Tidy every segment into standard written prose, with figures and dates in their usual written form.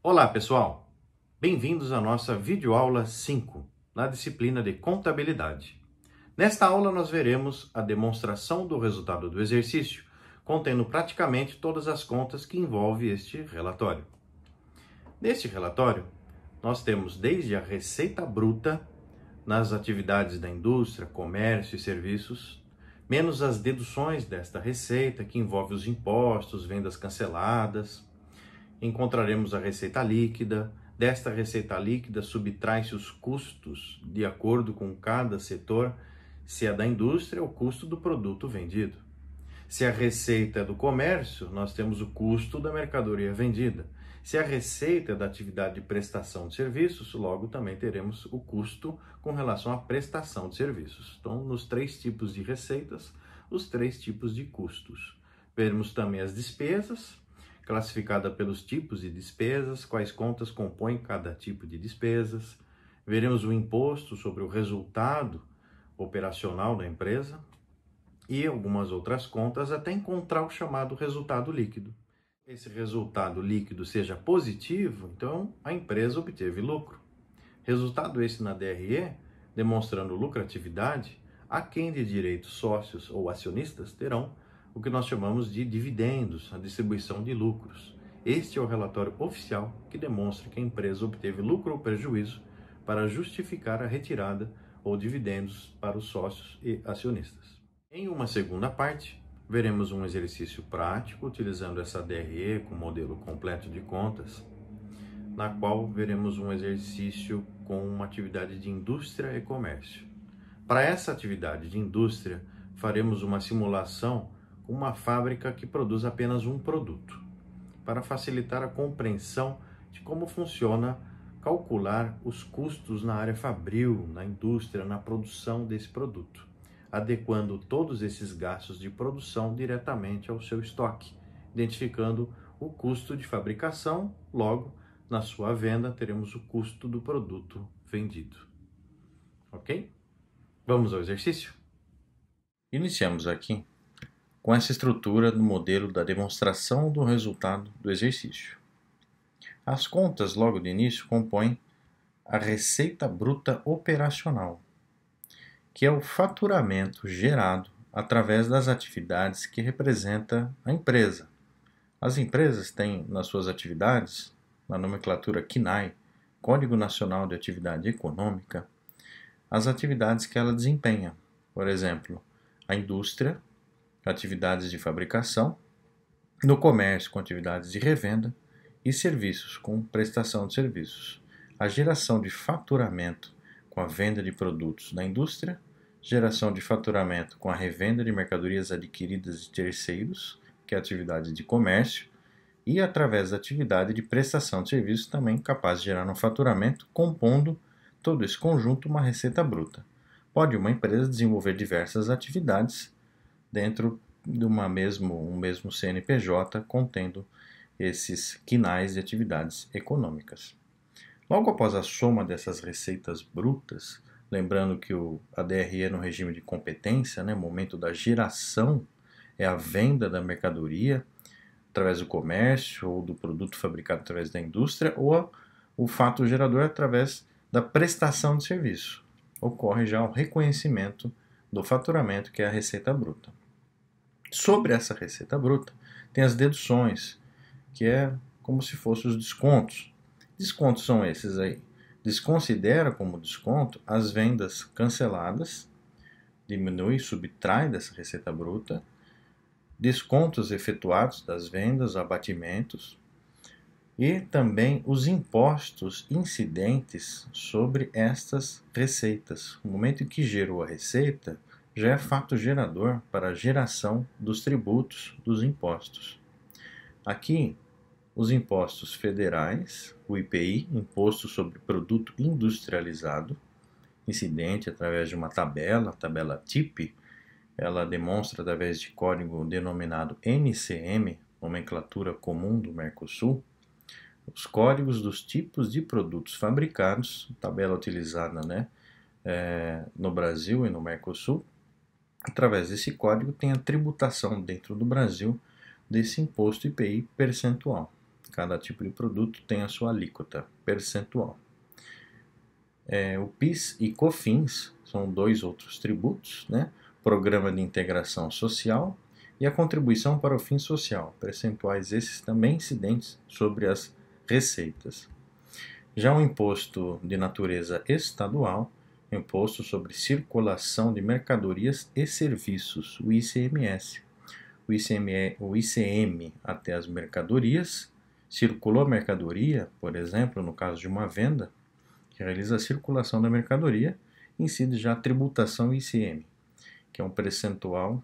Olá, pessoal! Bem-vindos à nossa videoaula 5, na disciplina de Contabilidade. Nesta aula, nós veremos a demonstração do resultado do exercício, contendo praticamente todas as contas que envolve este relatório. Neste relatório, nós temos desde a receita bruta nas atividades da indústria, comércio e serviços, menos as deduções desta receita, que envolve os impostos, vendas canceladas. Encontraremos a receita líquida. Desta receita líquida, subtrai-se os custos de acordo com cada setor, se é da indústria, o custo do produto vendido. Se a receita é do comércio, nós temos o custo da mercadoria vendida. Se a receita é da atividade de prestação de serviços, logo também teremos o custo com relação à prestação de serviços. Então, nos três tipos de receitas, os três tipos de custos. Veremos também as despesas, classificada pelos tipos de despesas, quais contas compõem cada tipo de despesas. Veremos o imposto sobre o resultado operacional da empresa e algumas outras contas até encontrar o chamado resultado líquido. Esse resultado líquido seja positivo, então a empresa obteve lucro. Resultado esse na DRE, demonstrando lucratividade, a quem de direito sócios ou acionistas terão o que nós chamamos de dividendos, a distribuição de lucros. Este é o relatório oficial que demonstra que a empresa obteve lucro ou prejuízo para justificar a retirada ou dividendos para os sócios e acionistas. Em uma segunda parte, veremos um exercício prático utilizando essa DRE com modelo completo de contas, na qual veremos um exercício com uma atividade de indústria e comércio. Para essa atividade de indústria, faremos uma simulação com uma fábrica que produz apenas um produto, para facilitar a compreensão de como funciona calcular os custos na área fabril, na indústria, na produção desse produto, adequando todos esses gastos de produção diretamente ao seu estoque, identificando o custo de fabricação, logo, na sua venda, teremos o custo do produto vendido. Ok? Vamos ao exercício? Iniciamos aqui com essa estrutura do modelo da demonstração do resultado do exercício. As contas, logo de início, compõem a receita bruta operacional, que é o faturamento gerado através das atividades que representa a empresa. As empresas têm nas suas atividades, na nomenclatura CNAE, Código Nacional de Atividade Econômica, as atividades que ela desempenha. Por exemplo, a indústria, atividades de fabricação, no comércio com atividades de revenda e serviços com prestação de serviços. A geração de faturamento com a venda de produtos da indústria, geração de faturamento com a revenda de mercadorias adquiridas de terceiros, que é a atividade de comércio, e através da atividade de prestação de serviços também capaz de gerar um faturamento, compondo todo esse conjunto uma receita bruta. Pode uma empresa desenvolver diversas atividades dentro de um mesmo CNPJ contendo esses quinais de atividades econômicas. Logo após a soma dessas receitas brutas, lembrando que a DRE é no regime de competência, momento da geração é a venda da mercadoria através do comércio ou do produto fabricado através da indústria, ou o fato gerador através da prestação de serviço. Ocorre já o reconhecimento do faturamento, que é a receita bruta. Sobre essa receita bruta, tem as deduções, que é como se fossem os descontos. Descontos são esses aí. Desconsidera como desconto as vendas canceladas, diminui, subtrai dessa receita bruta, descontos efetuados das vendas, abatimentos, e também os impostos incidentes sobre estas receitas. No momento em que gerou a receita, já é fato gerador para a geração dos tributos dos impostos. Aqui, os impostos federais, o IPI, Imposto sobre Produto Industrializado, incidente através de uma tabela, tabela TIP, ela demonstra através de código denominado NCM, nomenclatura comum do Mercosul, os códigos dos tipos de produtos fabricados, tabela utilizada no Brasil e no Mercosul. Através desse código tem a tributação dentro do Brasil desse imposto IPI percentual. Cada tipo de produto tem a sua alíquota percentual. O PIS e COFINS são dois outros tributos, né? Programa de Integração Social e a Contribuição para o Fim Social, percentuais esses também incidentes sobre as receitas. Já o imposto de natureza estadual, Imposto sobre Circulação de Mercadorias e Serviços, o ICMS. O ICM até as mercadorias, circulou a mercadoria, por exemplo, no caso de uma venda, que realiza a circulação da mercadoria, incide já a tributação ICM, que é um percentual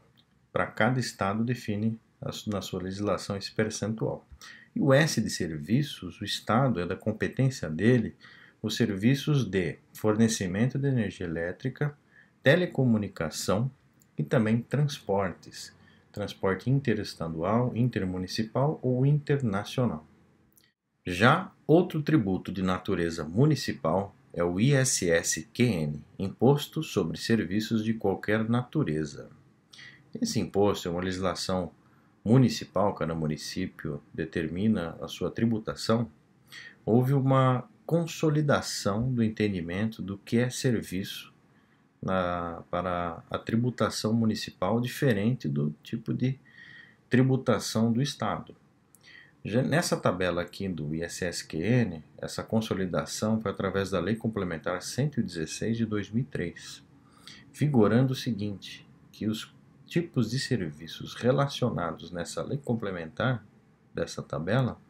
para cada estado define na sua legislação esse percentual. E o S de serviços, o estado é da competência dele os serviços de fornecimento de energia elétrica, telecomunicação e também transportes, transporte interestadual, intermunicipal ou internacional. Já outro tributo de natureza municipal é o ISS-QN, Imposto sobre Serviços de Qualquer Natureza. Esse imposto é uma legislação municipal, cada município determina a sua tributação. Houve uma consolidação do entendimento do que é serviço para a tributação municipal, diferente do tipo de tributação do Estado. Já nessa tabela aqui do ISS-QN, essa consolidação foi através da Lei Complementar 116 de 2003, vigorando o seguinte, que os tipos de serviços relacionados nessa lei complementar dessa tabela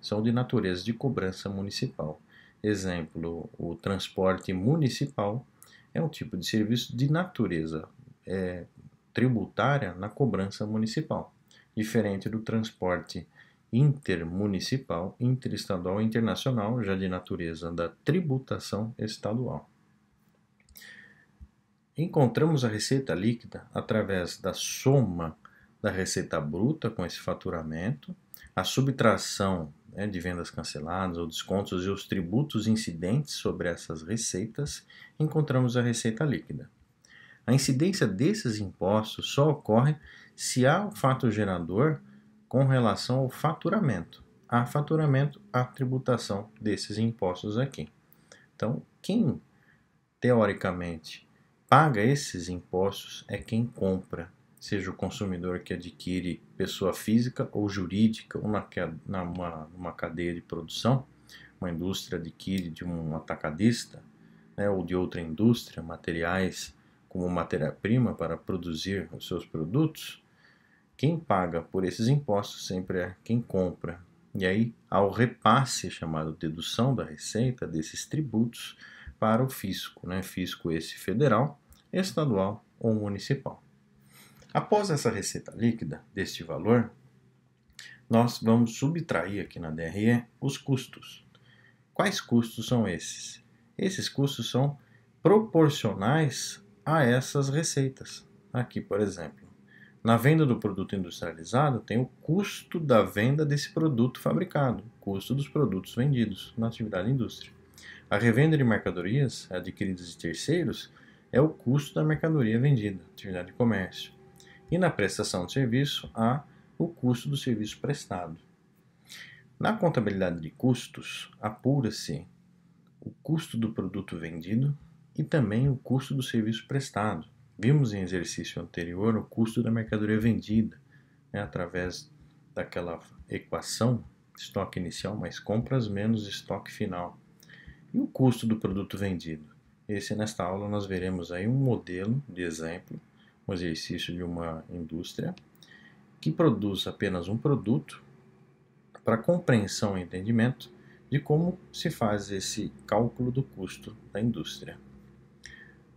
são de natureza de cobrança municipal. Exemplo, o transporte municipal é um tipo de serviço de natureza tributária na cobrança municipal, diferente do transporte intermunicipal, interestadual e internacional, já de natureza da tributação estadual. Encontramos a receita líquida através da soma da receita bruta com esse faturamento, a subtração de vendas canceladas ou descontos e os tributos incidentes sobre essas receitas, encontramos a receita líquida. A incidência desses impostos só ocorre se há o fato gerador com relação ao faturamento. Há faturamento, há tributação desses impostos aqui. Então, quem teoricamente paga esses impostos é quem compra, seja o consumidor que adquire pessoa física ou jurídica, ou numa cadeia de produção, uma indústria adquire de um atacadista, ou de outra indústria, materiais como matéria-prima para produzir os seus produtos. Quem paga por esses impostos sempre é quem compra. E aí há o repasse, chamado dedução da receita, desses tributos para o fisco, fisco esse federal, estadual ou municipal. Após essa receita líquida deste valor, nós vamos subtrair aqui na DRE os custos. Quais custos são esses? Esses custos são proporcionais a essas receitas. Aqui, por exemplo, na venda do produto industrializado tem o custo da venda desse produto fabricado, custo dos produtos vendidos na atividade indústria. A revenda de mercadorias adquiridas de terceiros é o custo da mercadoria vendida, atividade de comércio. E na prestação de serviço há o custo do serviço prestado. Na contabilidade de custos, apura-se o custo do produto vendido e também o custo do serviço prestado. Vimos em exercício anterior o custo da mercadoria vendida, através daquela equação, estoque inicial mais compras menos estoque final. E o custo do produto vendido? Nesta aula nós veremos aí um modelo de exemplo, um exercício de uma indústria que produz apenas um produto para compreensão e entendimento de como se faz esse cálculo do custo da indústria.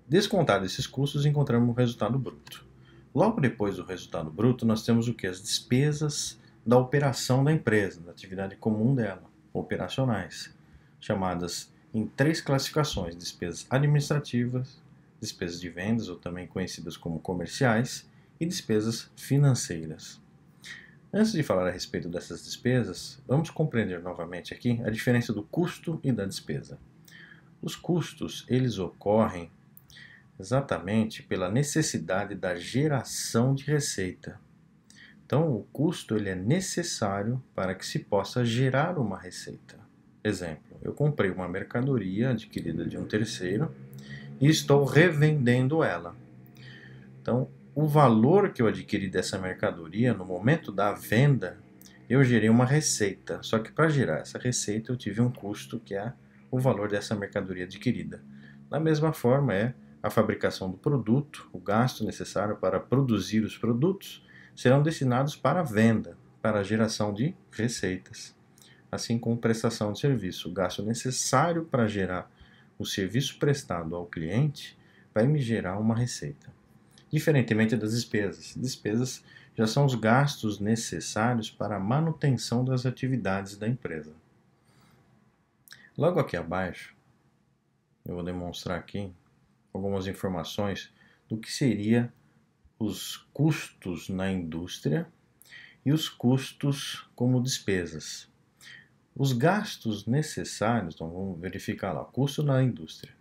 Descontado esses custos, encontramos o resultado bruto. Logo depois do resultado bruto, nós temos o que? As despesas da operação da empresa, da atividade comum dela, operacionais, chamadas em 3 classificações: despesas administrativas, despesas de vendas, ou também conhecidas como comerciais, e despesas financeiras. Antes de falar a respeito dessas despesas, vamos compreender novamente aqui a diferença do custo e da despesa. Os custos, eles ocorrem exatamente pela necessidade da geração de receita. Então, o custo ele é necessário para que se possa gerar uma receita. Exemplo, eu comprei uma mercadoria adquirida de um terceiro e estou revendendo ela. Então, o valor que eu adquiri dessa mercadoria no momento da venda, eu gerei uma receita. Só que para gerar essa receita eu tive um custo que é o valor dessa mercadoria adquirida. Da mesma forma é a fabricação do produto, o gasto necessário para produzir os produtos serão destinados para a venda, para a geração de receitas. Assim como prestação de serviço, o gasto necessário para gerar o serviço prestado ao cliente vai me gerar uma receita. Diferentemente das despesas. Despesas já são os gastos necessários para a manutenção das atividades da empresa. Logo aqui abaixo, eu vou demonstrar aqui algumas informações do que seria os custos na indústria e os custos como despesas. Os gastos necessários, então vamos verificar lá, custo na indústria.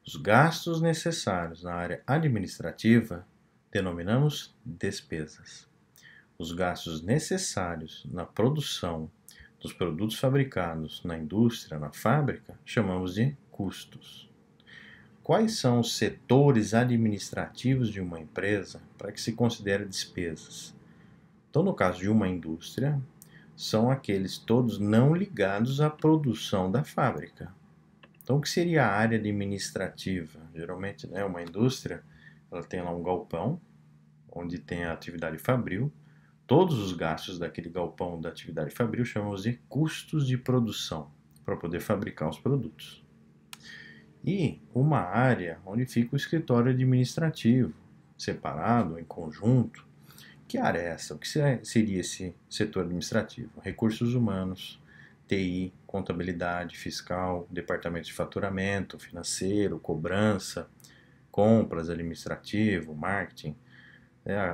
Os gastos necessários na área administrativa denominamos despesas. Os gastos necessários na produção dos produtos fabricados na indústria, na fábrica, chamamos de custos. Quais são os setores administrativos de uma empresa para que se considere despesas? Então, no caso de uma indústria, são aqueles todos não ligados à produção da fábrica. Então, o que seria a área administrativa? Geralmente, uma indústria, ela tem lá um galpão, onde tem a atividade fabril. Todos os gastos daquele galpão da atividade fabril chamamos de custos de produção, para poder fabricar os produtos. E uma área onde fica o escritório administrativo, separado, em conjunto. Que área é essa? O que seria esse setor administrativo? Recursos humanos, TI, contabilidade, fiscal, departamento de faturamento, financeiro, cobrança, compras, administrativo, marketing,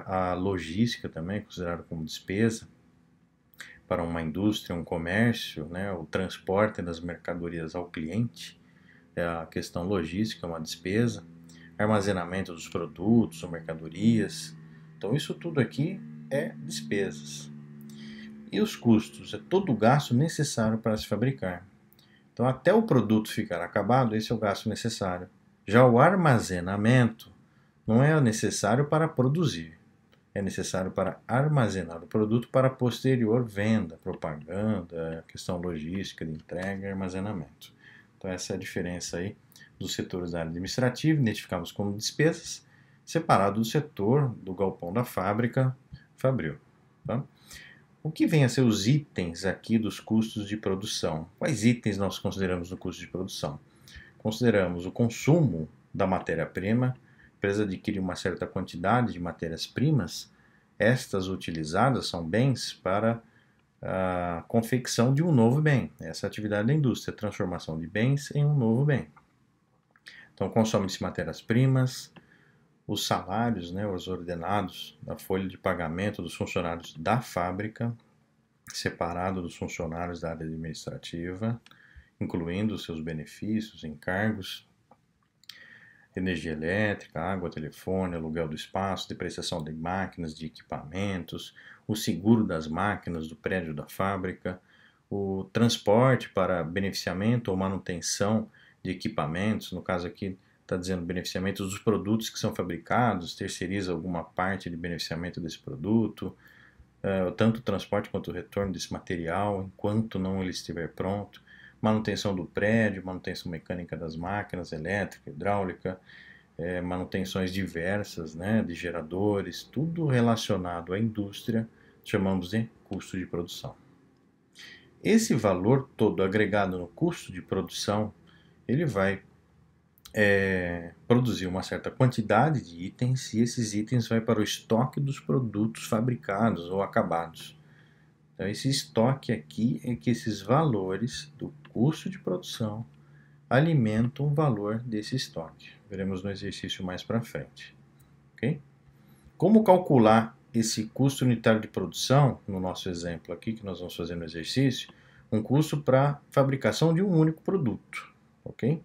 a logística também, considerada como despesa para uma indústria, um comércio, o transporte das mercadorias ao cliente, a questão logística é uma despesa, armazenamento dos produtos ou mercadorias. Então isso tudo aqui é despesas. E os custos? É todo o gasto necessário para se fabricar. Então até o produto ficar acabado, esse é o gasto necessário. Já o armazenamento não é necessário para produzir. É necessário para armazenar o produto para posterior venda, propaganda, questão logística de entrega e armazenamento. Então essa é a diferença aí dos setores da área administrativa, identificamos como despesas, separado do setor do galpão da fábrica, fabril. Tá? O que vem a ser os itens aqui dos custos de produção? Quais itens nós consideramos no custo de produção? Consideramos o consumo da matéria-prima, a empresa adquire uma certa quantidade de matérias-primas, estas utilizadas são bens para a confecção de um novo bem. Essa é a atividade da indústria, a transformação de bens em um novo bem. Então, consome-se matérias-primas, os salários, os ordenados da folha de pagamento dos funcionários da fábrica, separado dos funcionários da área administrativa, incluindo os seus benefícios, encargos, energia elétrica, água, telefone, aluguel do espaço, depreciação de máquinas, de equipamentos, o seguro das máquinas do prédio da fábrica, o transporte para beneficiamento ou manutenção de equipamentos, no caso aqui está dizendo beneficiamento dos produtos que são fabricados, terceiriza alguma parte de beneficiamento desse produto, tanto o transporte quanto o retorno desse material, enquanto não ele estiver pronto, manutenção do prédio, manutenção mecânica das máquinas, elétrica, hidráulica, manutenções diversas, de geradores, tudo relacionado à indústria, chamamos de custo de produção. Esse valor todo agregado no custo de produção, ele vai produzir uma certa quantidade de itens e esses itens vai para o estoque dos produtos fabricados ou acabados. Então esse estoque aqui é que esses valores do custo de produção alimentam o valor desse estoque. Veremos no exercício mais para frente. Okay? Como calcular esse custo unitário de produção, no nosso exemplo aqui que nós vamos fazer no exercício, um custo para fabricação de um único produto. Okay?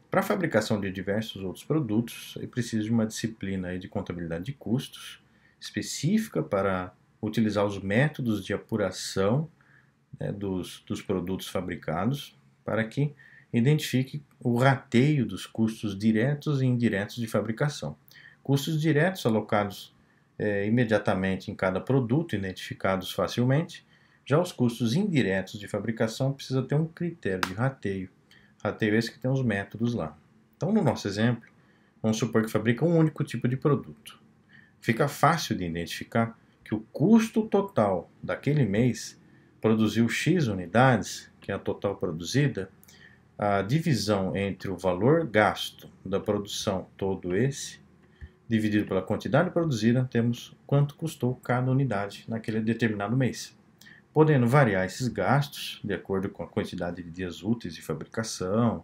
Para a fabricação de diversos outros produtos, é preciso de uma disciplina aí de contabilidade de custos específica para utilizar os métodos de apuração, né, dos produtos fabricados para que identifique o rateio dos custos diretos e indiretos de fabricação. Custos diretos alocados imediatamente em cada produto, identificados facilmente. Já os custos indiretos de fabricação precisa ter um critério de rateio. Rateio esse que tem os métodos lá. Então, no nosso exemplo, vamos supor que fabrica um único tipo de produto. Fica fácil de identificar que o custo total daquele mês produziu X unidades, que é a total produzida, a divisão entre o valor gasto da produção, todo esse, dividido pela quantidade produzida, temos quanto custou cada unidade naquele determinado mês. Podendo variar esses gastos de acordo com a quantidade de dias úteis de fabricação,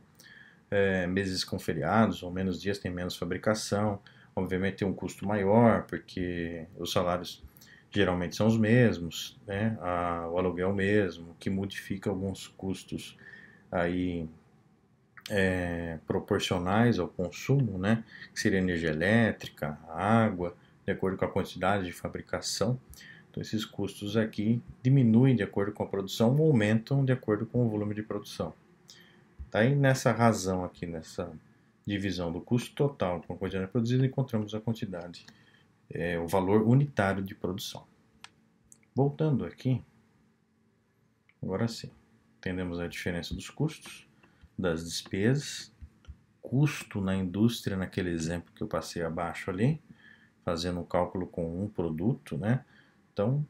meses com feriados ou menos dias tem menos fabricação, obviamente tem um custo maior, porque os salários geralmente são os mesmos, né? O aluguel é o mesmo, que modifica alguns custos aí proporcionais ao consumo, né? Que seria energia elétrica, água, de acordo com a quantidade de fabricação. Então esses custos aqui diminuem de acordo com a produção ou aumentam de acordo com o volume de produção. Daí nessa razão aqui, nessa divisão do custo total com a quantidade produzida, encontramos a quantidade, o valor unitário de produção. Voltando aqui, agora sim, entendemos a diferença dos custos, das despesas, custo na indústria, naquele exemplo que eu passei abaixo ali, fazendo um cálculo com um produto, né? Então,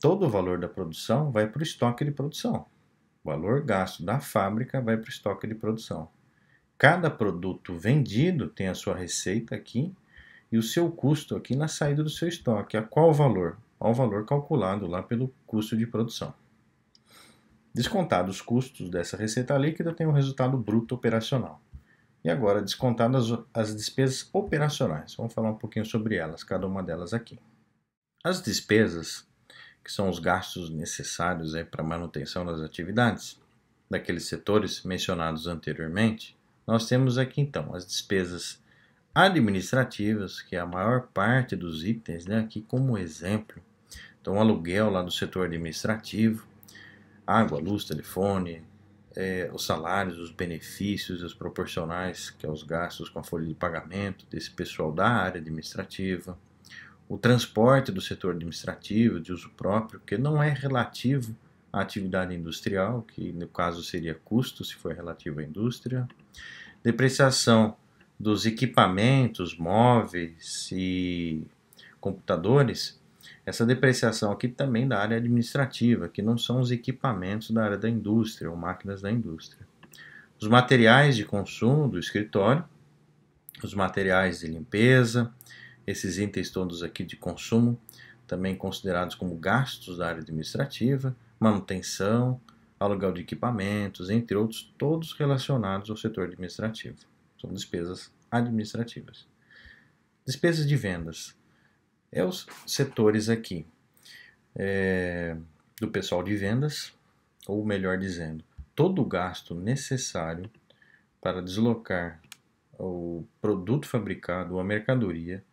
todo o valor da produção vai para o estoque de produção. O valor gasto da fábrica vai para o estoque de produção. Cada produto vendido tem a sua receita aqui e o seu custo aqui na saída do seu estoque. A qual valor? Ao valor calculado lá pelo custo de produção. Descontados os custos dessa receita líquida, tem o resultado bruto operacional. E agora, descontadas as despesas operacionais. Vamos falar um pouquinho sobre elas, cada uma delas aqui. As despesas, que são os gastos necessários para a manutenção das atividades daqueles setores mencionados anteriormente, nós temos aqui então as despesas administrativas, que é a maior parte dos itens, né, aqui como exemplo. Então, aluguel lá do setor administrativo, água, luz, telefone, os salários, os benefícios, os proporcionais, que é os gastos com a folha de pagamento desse pessoal da área administrativa, o transporte do setor administrativo de uso próprio, que não é relativo à atividade industrial, que no caso seria custo, se for relativo à indústria, depreciação dos equipamentos móveis e computadores. Essa depreciação aqui também da área administrativa, que não são os equipamentos da área da indústria ou máquinas da indústria. Os materiais de consumo do escritório, os materiais de limpeza, esses itens todos aqui de consumo, também considerados como gastos da área administrativa, manutenção, aluguel de equipamentos, entre outros, todos relacionados ao setor administrativo. São despesas administrativas. Despesas de vendas. Os setores aqui do pessoal de vendas, ou melhor dizendo, todo o gasto necessário para deslocar o produto fabricado, a mercadoria,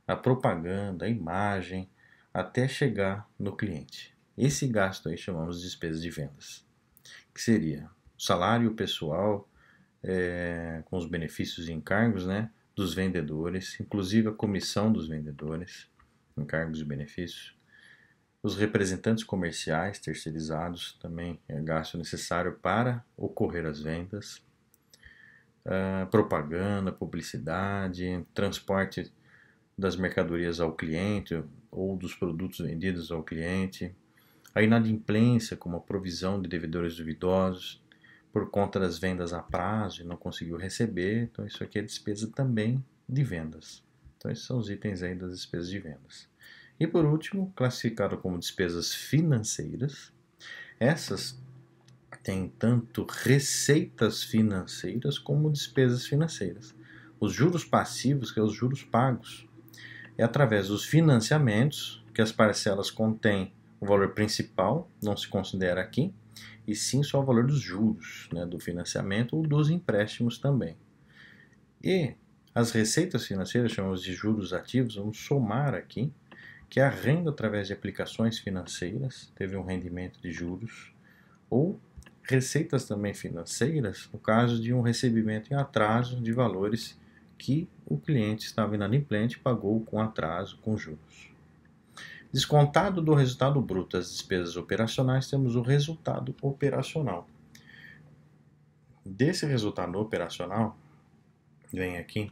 a propaganda, a imagem, até chegar no cliente. Esse gasto aí chamamos de despesas de vendas, que seria o salário pessoal, com os benefícios e encargos, né, dos vendedores, inclusive a comissão dos vendedores, encargos e benefícios. Os representantes comerciais terceirizados também é gasto necessário para ocorrer as vendas. Propaganda, publicidade, transporte das mercadorias ao cliente ou dos produtos vendidos ao cliente. A inadimplência, como a provisão de devedores duvidosos por conta das vendas a prazo e não conseguiu receber. Então isso aqui é despesa também de vendas. Então esses são os itens aí das despesas de vendas. E por último, classificado como despesas financeiras, essas têm tanto receitas financeiras como despesas financeiras. Os juros passivos, que é os juros pagos, é através dos financiamentos, que as parcelas contêm o valor principal, não se considera aqui, e sim só o valor dos juros, né, do financiamento ou dos empréstimos também. E as receitas financeiras, chamamos de juros ativos, vamos somar aqui, que é a renda através de aplicações financeiras, teve um rendimento de juros, ou receitas também financeiras, no caso de um recebimento em atraso de valores que o cliente estava inadimplente e pagou com atraso, com juros. Descontado do resultado bruto das despesas operacionais, temos o resultado operacional. Desse resultado operacional, vem aqui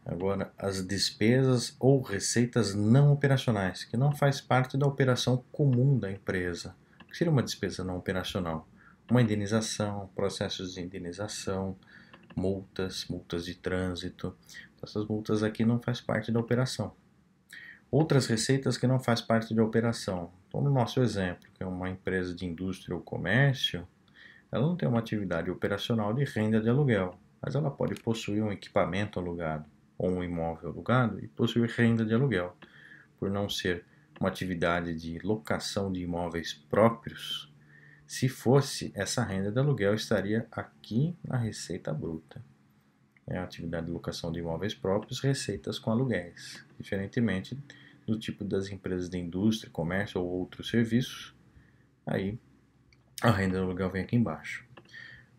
agora as despesas ou receitas não operacionais, que não faz parte da operação comum da empresa. O que seria uma despesa não operacional? Uma indenização, processos de indenização, multas de trânsito. Essas multas aqui não faz parte da operação. Outras receitas que não faz parte da operação. Então, no nosso exemplo, que é uma empresa de indústria ou comércio, ela não tem uma atividade operacional de renda de aluguel, mas ela pode possuir um equipamento alugado ou um imóvel alugado e possuir renda de aluguel. Por não ser uma atividade de locação de imóveis próprios, se fosse, essa renda de aluguel estaria aqui na receita bruta. É a atividade de locação de imóveis próprios, receitas com aluguéis. Diferentemente do tipo das empresas de indústria, comércio ou outros serviços, aí a renda de aluguel vem aqui embaixo.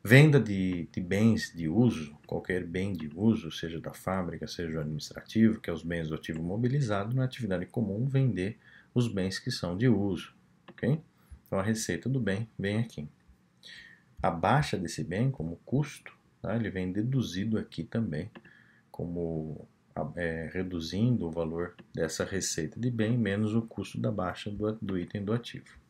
Venda de bens de uso, qualquer bem de uso, seja da fábrica, seja do administrativo, que é os bens do ativo mobilizado, na atividade comum vender os bens que são de uso. Okay? Então a receita do bem vem aqui. A baixa desse bem como custo, tá? Ele vem deduzido aqui também, como reduzindo o valor dessa receita de bem menos o custo da baixa do item do ativo.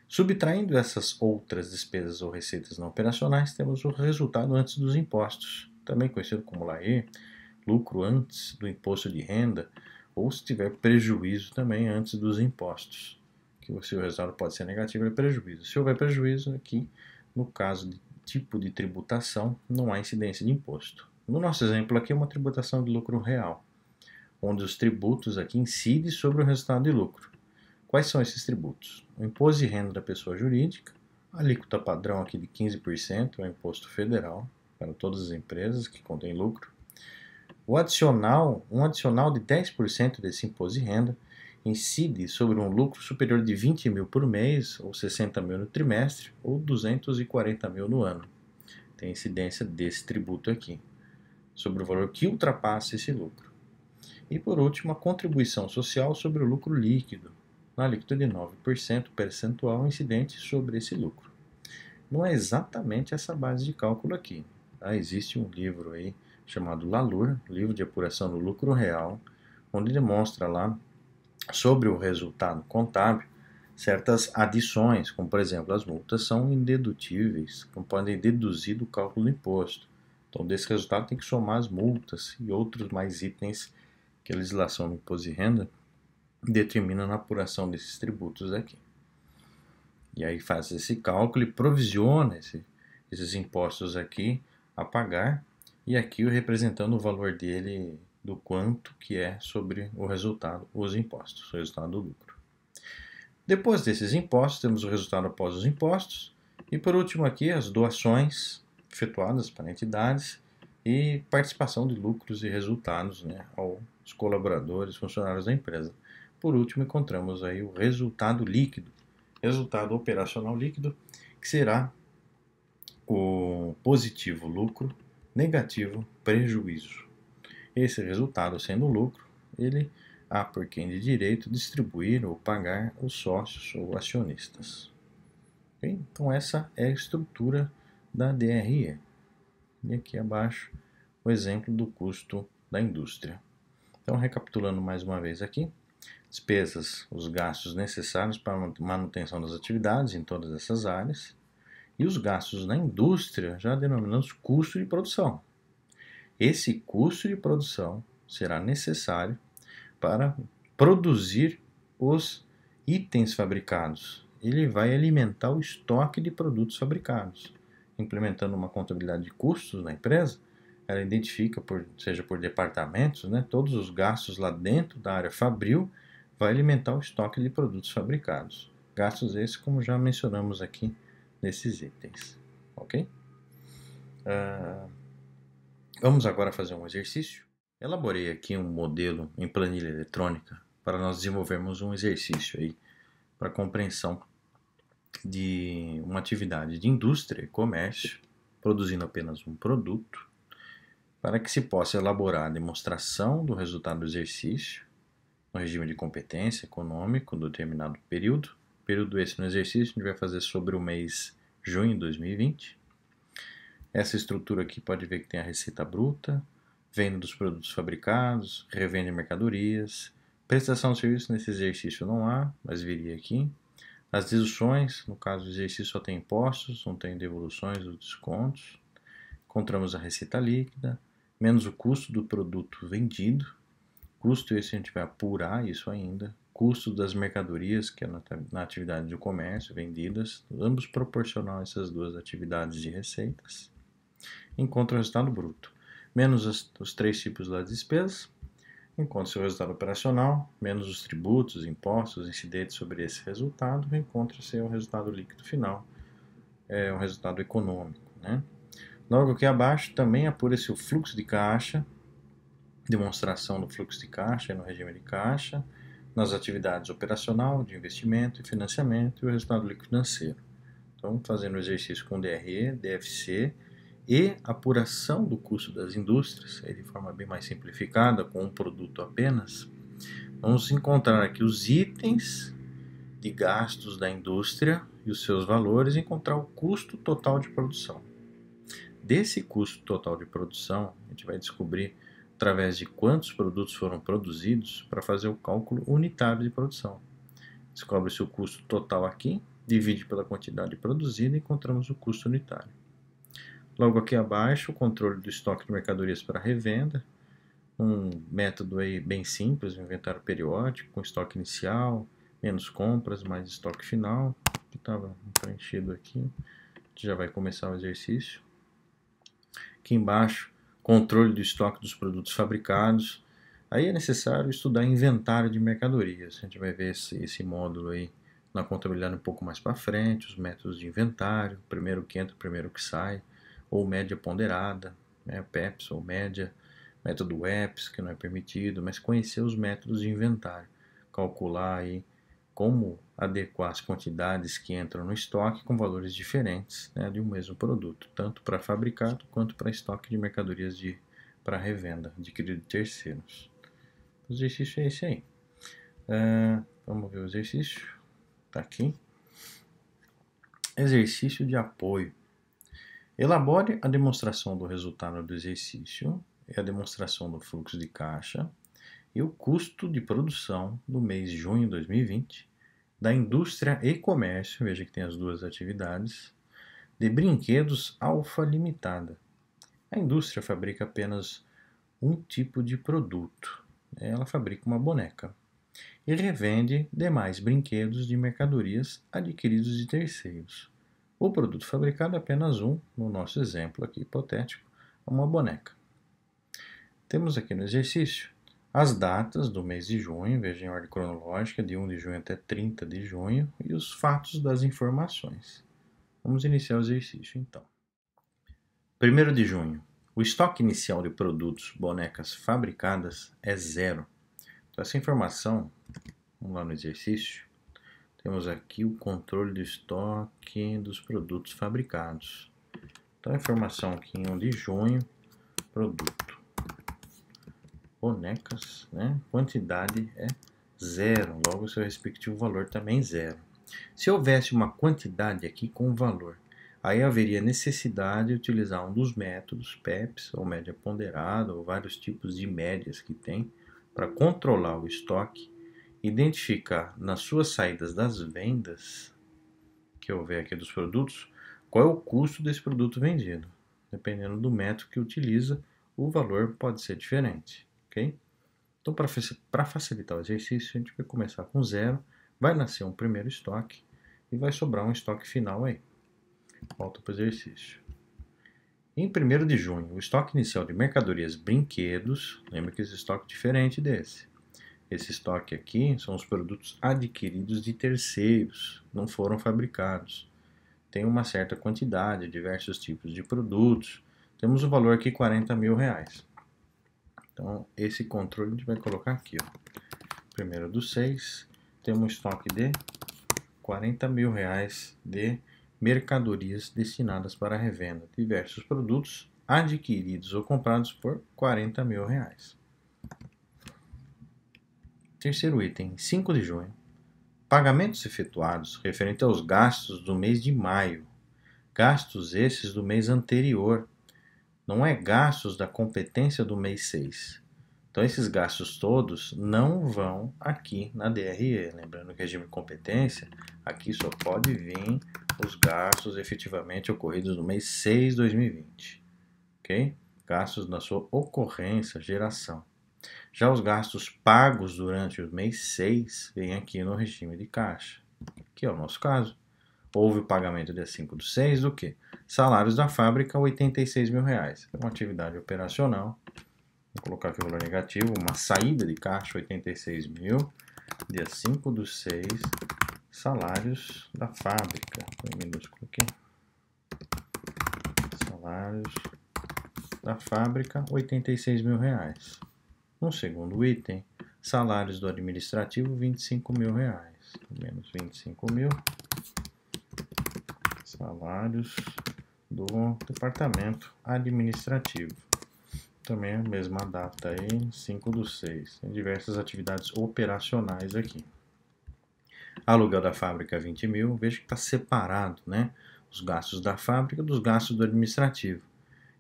Subtraindo essas outras despesas ou receitas não operacionais, temos o resultado antes dos impostos, também conhecido como LAE, lucro antes do imposto de renda, ou se tiver prejuízo também antes dos impostos, que se o resultado pode ser negativo é prejuízo. Se houver prejuízo, aqui, no caso de tipo de tributação, não há incidência de imposto. No nosso exemplo aqui é uma tributação de lucro real, onde os tributos aqui incidem sobre o resultado de lucro. Quais são esses tributos? O imposto de renda da pessoa jurídica, a alíquota padrão aqui de 15%, é o imposto federal para todas as empresas que contêm lucro. Um adicional de 10% desse imposto de renda incide sobre um lucro superior de 20 mil por mês, ou 60 mil no trimestre, ou 240 mil no ano. Tem incidência desse tributo aqui, sobre o valor que ultrapassa esse lucro. E por último, a contribuição social sobre o lucro líquido, na alíquota de 9% percentual incidente sobre esse lucro. Não é exatamente essa base de cálculo aqui. Tá? Existe um livro aí chamado LALUR, Livro de Apuração do Lucro Real, onde demonstra lá sobre o resultado contábil certas adições, como por exemplo, as multas são indedutíveis, não podem deduzir do cálculo do imposto. Então, desse resultado tem que somar as multas e outros mais itens que a legislação do imposto de renda determina na apuração desses tributos aqui. E aí faz esse cálculo e provisiona esses impostos aqui a pagar, e aqui representando o valor dele do quanto que é sobre o resultado, os impostos, o resultado do lucro. Depois desses impostos, temos o resultado após os impostos, e por último aqui as doações efetuadas para entidades e participação de lucros e resultados, né, aos colaboradores, funcionários da empresa. Por último, encontramos aí o resultado líquido, resultado operacional líquido, que será o positivo lucro, negativo prejuízo. Esse resultado sendo lucro, ele há por quem de direito distribuir ou pagar os sócios ou acionistas. Okay? Então essa é a estrutura da DRE. E aqui abaixo o exemplo do custo da indústria. Então recapitulando mais uma vez aqui, despesas, os gastos necessários para a manutenção das atividades em todas essas áreas, e os gastos na indústria já denominamos custo de produção. Esse custo de produção será necessário para produzir os itens fabricados. Ele vai alimentar o estoque de produtos fabricados. Implementando uma contabilidade de custos na empresa, ela identifica, seja por departamentos, né, todos os gastos lá dentro da área fabril, vai alimentar o estoque de produtos fabricados. Gastos esses, como já mencionamos aqui nesses itens. Ok? Vamos agora fazer um exercício. Elaborei aqui um modelo em planilha eletrônica para nós desenvolvermos um exercício aí para compreensão de uma atividade de indústria e comércio, produzindo apenas um produto, para que se possa elaborar a demonstração do resultado do exercício no regime de competência econômico do determinado período. Período esse no exercício a gente vai fazer sobre o mês junho de 2020. Essa estrutura aqui pode ver que tem a receita bruta, venda dos produtos fabricados, revenda de mercadorias, prestação de serviço nesse exercício não há, mas viria aqui. As deduções, no caso do exercício só tem impostos, não tem devoluções ou descontos. Encontramos a receita líquida, menos o custo do produto vendido. Custo esse a gente vai apurar isso ainda. Custo das mercadorias, que é na atividade de comércio, vendidas, ambos proporcional a essas duas atividades de receitas. Encontra o resultado bruto, menos os três tipos das despesas. Encontra-se o resultado operacional, menos os tributos, impostos incidentes sobre esse resultado. Encontra-se o resultado líquido final, o resultado econômico, né? Logo aqui abaixo também apura-se o fluxo de caixa, demonstração do fluxo de caixa no regime de caixa, nas atividades operacional, de investimento e financiamento e o resultado líquido financeiro. Então, fazendo o exercício com DRE, DFC e apuração do custo das indústrias, de forma bem mais simplificada, com um produto apenas, vamos encontrar aqui os itens de gastos da indústria e os seus valores e encontrar o custo total de produção. Desse custo total de produção, a gente vai descobrir através de quantos produtos foram produzidos para fazer o cálculo unitário de produção. Descobre-se o custo total aqui, divide pela quantidade produzida e encontramos o custo unitário. Logo aqui abaixo, o controle do estoque de mercadorias para revenda, um método aí bem simples, um inventário periódico, com estoque inicial, menos compras, mais estoque final, que estava preenchido aqui. A gente já vai começar o exercício. Aqui embaixo, controle do estoque dos produtos fabricados. Aí é necessário estudar inventário de mercadorias. A gente vai ver esse módulo aí na contabilidade um pouco mais para frente, os métodos de inventário, primeiro que entra, primeiro que sai, ou média ponderada, né, PEPS ou média, método EPS, que não é permitido, mas conhecer os métodos de inventário, calcular aí como adequar as quantidades que entram no estoque com valores diferentes, né, de um mesmo produto, tanto para fabricado quanto para estoque de mercadorias para revenda, adquirido de terceiros. O exercício é esse aí. Vamos ver o exercício. Está aqui. Exercício de apoio. Elabore a demonstração do resultado do exercício e a demonstração do fluxo de caixa e o custo de produção do mês de junho de 2020 da indústria e comércio, veja que tem as duas atividades, de brinquedos Alfa Limitada. A indústria fabrica apenas um tipo de produto. Ela fabrica uma boneca e revende demais brinquedos de mercadorias adquiridos de terceiros. O produto fabricado é apenas um, no nosso exemplo aqui hipotético, uma boneca. Temos aqui no exercício as datas do mês de junho, veja em ordem cronológica, de 1 de junho até 30 de junho, e os fatos das informações. Vamos iniciar o exercício então. 1º de junho. O estoque inicial de produtos bonecas fabricadas é 0. Então essa informação, vamos lá no exercício, temos aqui o controle do estoque dos produtos fabricados. Então a informação aqui em 1 de junho, produto, bonecas, né? Quantidade é 0, logo o seu respectivo valor também 0. Se houvesse uma quantidade aqui com valor, aí haveria necessidade de utilizar um dos métodos, PEPS, ou média ponderada, ou vários tipos de médias que tem, para controlar o estoque, identificar nas suas saídas das vendas, que houver aqui dos produtos, qual é o custo desse produto vendido. Dependendo do método que utiliza, o valor pode ser diferente. Okay? Então, para facilitar o exercício, a gente vai começar com 0, vai nascer um primeiro estoque e vai sobrar um estoque final aí. Volta para o exercício. Em 1º de junho, o estoque inicial de mercadorias brinquedos, lembra que esse estoque é diferente desse. Esse estoque aqui são os produtos adquiridos de terceiros, não foram fabricados. Tem uma certa quantidade, diversos tipos de produtos. Temos o valor aqui, R$40 mil. Então, esse controle a gente vai colocar aqui, ó. 1º do 6, temos um estoque de R$40 mil de mercadorias destinadas para revenda. Diversos produtos adquiridos ou comprados por R$40 mil. Terceiro item, 5 de junho. Pagamentos efetuados referente aos gastos do mês de maio. Gastos esses do mês anterior. Não é gastos da competência do mês 6. Então, esses gastos todos não vão aqui na DRE. Lembrando que regime de competência, aqui só pode vir os gastos efetivamente ocorridos no mês 6 de 2020. Ok? Gastos na sua ocorrência, geração. Já os gastos pagos durante o mês 6 vêm aqui no regime de caixa, que é o nosso caso. Houve o pagamento dia 5 do 6 do quê? Salários da fábrica, R$86 mil. É uma atividade operacional. Vou colocar aqui o valor negativo, uma saída de caixa, 86 mil, dia 5 do 6, salários da fábrica, em minúsculo aqui, salários da fábrica, 86 mil. No segundo item, salários do administrativo, 25 mil, menos 25 mil, salários do departamento administrativo. Também a mesma data aí, 5 do 6. Tem diversas atividades operacionais aqui. Aluguel da fábrica, 20 mil. Veja que está separado, né? Os gastos da fábrica dos gastos do administrativo.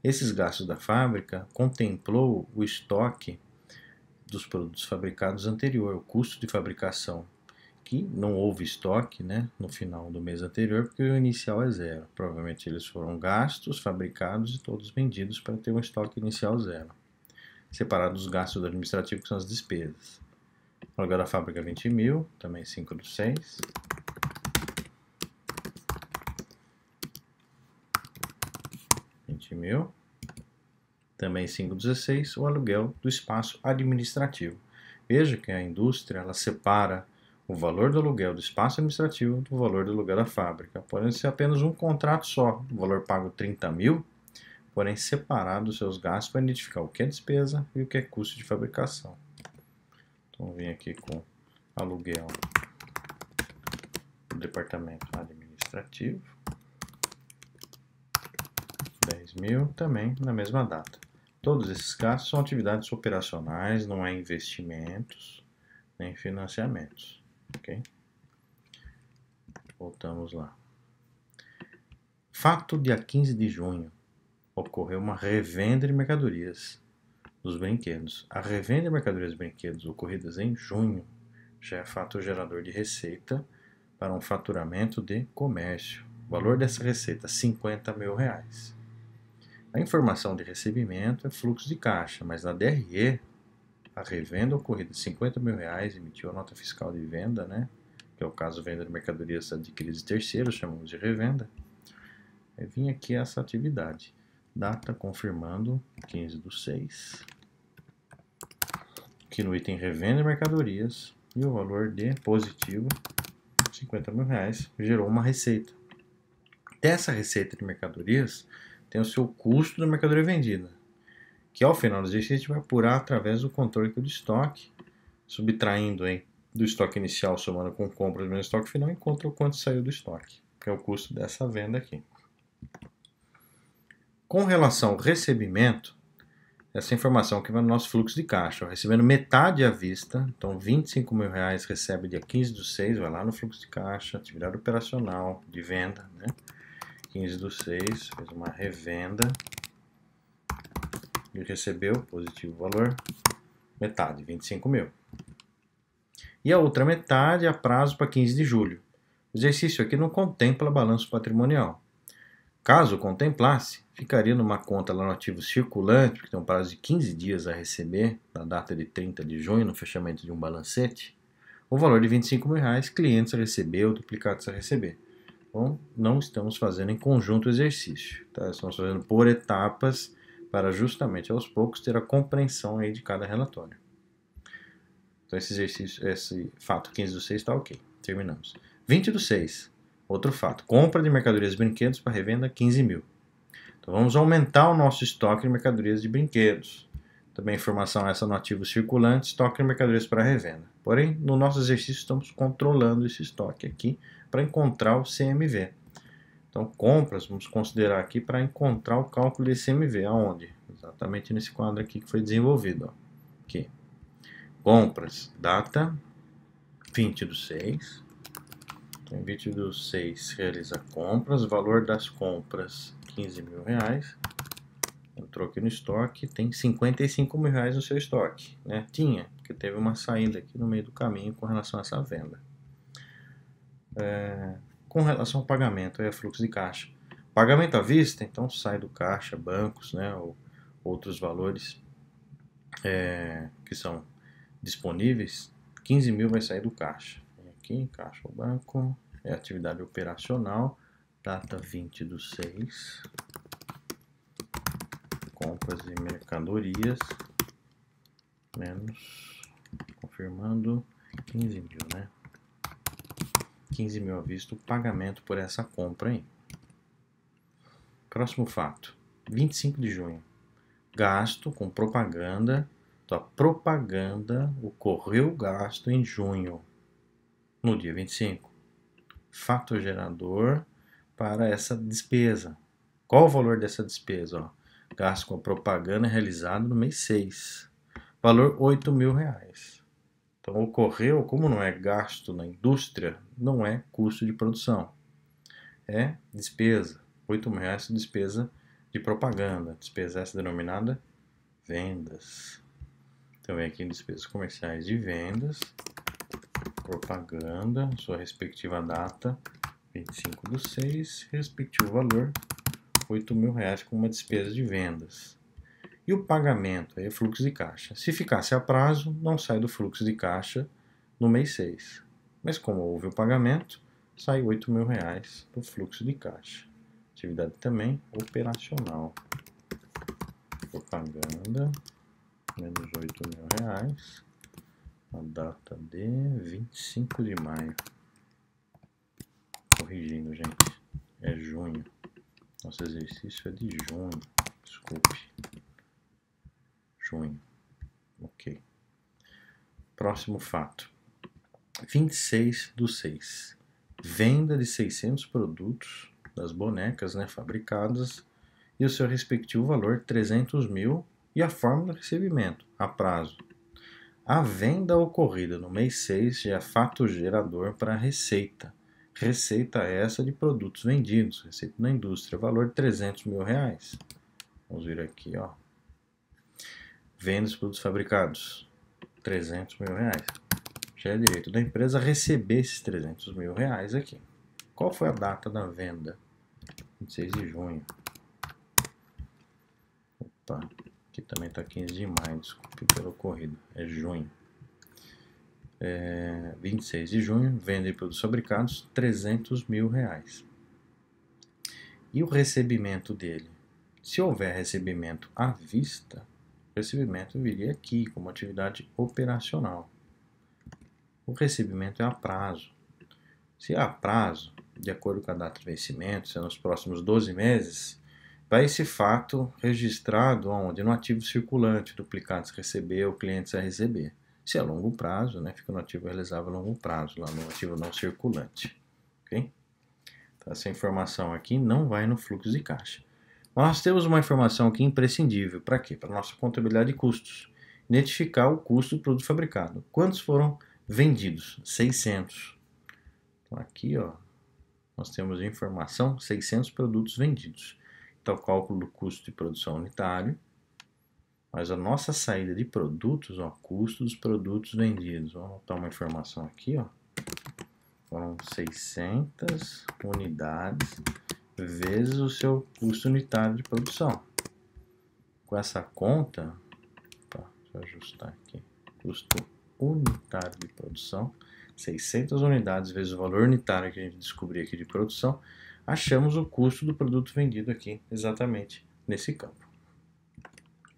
Esses gastos da fábrica contemplou o estoque dos produtos fabricados anterior, o custo de fabricação, que não houve estoque, né, no final do mês anterior, porque o inicial é zero. Provavelmente eles foram gastos, fabricados e todos vendidos para ter um estoque inicial zero. Separado dos gastos do administrativo, que são as despesas. Aluguel da fábrica, 20 mil, também 5 do 6. Mil. Também 5,16, o aluguel do espaço administrativo. Veja que a indústria ela separa o valor do aluguel do espaço administrativo do valor do aluguel da fábrica. Pode ser apenas um contrato só, o valor pago 30 mil, porém separado os seus gastos para identificar o que é despesa e o que é custo de fabricação. Então, vem aqui com aluguel do departamento administrativo. 10 mil, também na mesma data. Todos esses gastos são atividades operacionais, não é investimentos, nem financiamentos. Ok? Voltamos lá. Fato dia 15 de junho. Ocorreu uma revenda de mercadorias dos brinquedos. A revenda de mercadorias de brinquedos ocorridas em junho já é fato gerador de receita para um faturamento de comércio. O valor dessa receita, 50 mil. A informação de recebimento é fluxo de caixa, mas na DRE, a revenda ocorrida de 50 mil, emitiu a nota fiscal de venda, né? Que é o caso venda de mercadorias adquiridas de terceiros, chamamos de revenda. Aí vim aqui essa atividade. Data confirmando 15 do 6. Aqui no item revenda de mercadorias e o valor de positivo, 50 mil, gerou uma receita. Dessa receita de mercadorias, tem o seu custo da mercadoria vendida, que ao final do exercício a gente vai apurar através do controle do estoque, subtraindo aí do estoque inicial, somando com compras menos estoque final, encontra o quanto saiu do estoque, que é o custo dessa venda aqui. Com relação ao recebimento, essa informação que vai no nosso fluxo de caixa, recebendo metade à vista, então 25 mil recebe dia 15 do 6, vai lá no fluxo de caixa, atividade operacional de venda, né? 15 do 6, fez uma revenda e recebeu positivo valor, metade, 25 mil. E a outra metade a prazo para 15 de julho. O exercício aqui não contempla balanço patrimonial. Caso contemplasse, ficaria numa conta lá no ativo circulante, que tem um prazo de 15 dias a receber, na data de 30 de junho, no fechamento de um balancete, o valor de 25 mil, clientes a receber ou duplicados a receber. Então, não estamos fazendo em conjunto o exercício, tá? Estamos fazendo por etapas para justamente aos poucos ter a compreensão aí de cada relatório. Então esse exercício, esse fato 15 do 6 está ok. Terminamos. 20 do 6, outro fato. Compra de mercadorias e brinquedos para revenda 15 mil. Então vamos aumentar o nosso estoque de mercadorias de brinquedos. Também informação essa no ativo circulante, estoque de mercadorias para revenda. Porém, no nosso exercício estamos controlando esse estoque aqui para encontrar o CMV. Então, compras, vamos considerar aqui para encontrar o cálculo desse CMV. Aonde? Exatamente nesse quadro aqui que foi desenvolvido. Ó. Aqui. Compras, data 20/6. Então, em 20/6 realiza compras, valor das compras R$15.000. Entrou aqui no estoque, tem R$55.000 no seu estoque, né? Tinha, porque teve uma saída aqui no meio do caminho com relação a essa venda. Com relação ao pagamento, aí é fluxo de caixa. Pagamento à vista, então sai do caixa, bancos, né? Ou outros valores que são disponíveis, 15.000 vai sair do caixa. Aqui, caixa ou banco, é atividade operacional, data 20/6. Compras e mercadorias, menos, confirmando, 15.000, né? 15.000 à vista o pagamento por essa compra aí. Próximo fato, 25 de junho, gasto com propaganda. Então, a propaganda ocorreu gasto em junho, no dia 25. Fator gerador para essa despesa. Qual o valor dessa despesa? Ó? Gasto com propaganda realizado no mês 6. Valor R$8.000. Então, ocorreu, como não é gasto na indústria, não é custo de produção. É despesa. R$8.000 é despesa de propaganda. Despesa essa denominada vendas. Então, vem aqui em despesas comerciais de vendas. Propaganda, sua respectiva data, 25/6, respectivo valor, R$8.000 com uma despesa de vendas. E o pagamento aí é fluxo de caixa. Se ficasse a prazo, não sai do fluxo de caixa no mês 6. Mas como houve o pagamento, sai R$8.000 do fluxo de caixa. Atividade também operacional. Propaganda, menos R$8.000. A data de 25 de maio. Corrigindo, gente. É junho. Nosso exercício é de junho. Desculpe. Junho. Ok. Próximo fato. 26/6. Venda de 600 produtos das bonecas, né, fabricadas e o seu respectivo valor, 300.000, e a forma do recebimento, a prazo. A venda ocorrida no mês 6 já é fato gerador para a receita. Receita essa de produtos vendidos, receita na indústria, valor de R$300.000. Vamos vir aqui, ó. Vendas de produtos fabricados, R$300.000. Já é direito da empresa receber esses R$300.000 aqui. Qual foi a data da venda? 26 de junho. Opa. Aqui também está 15 de maio, desculpe pelo ocorrido, é junho. 26 de junho, venda de produtos fabricados, R$300.000. E o recebimento dele? Se houver recebimento à vista, o recebimento viria aqui como atividade operacional. O recebimento é a prazo. Se é a prazo, de acordo com a data de vencimento, se é nos próximos 12 meses, vai esse fato registrado onde? No ativo circulante, duplicados receber ou clientes a receber. Se é a longo prazo, né, fica no ativo realizável a longo prazo, lá no ativo não circulante. Okay? Então, essa informação aqui não vai no fluxo de caixa. Mas nós temos uma informação aqui imprescindível. Para quê? Para a nossa contabilidade de custos. Identificar o custo do produto fabricado. Quantos foram vendidos? 600. Então, aqui, ó, nós temos a informação, 600 produtos vendidos. Então, o cálculo do custo de produção unitário, mas a nossa saída de produtos, ó, custo dos produtos vendidos. Vamos botar uma informação aqui, ó. Foram 600 unidades vezes o seu custo unitário de produção. Com essa conta, deixa eu ajustar aqui, custo unitário de produção, 600 unidades vezes o valor unitário que a gente descobriu aqui de produção, achamos o custo do produto vendido aqui, exatamente nesse campo.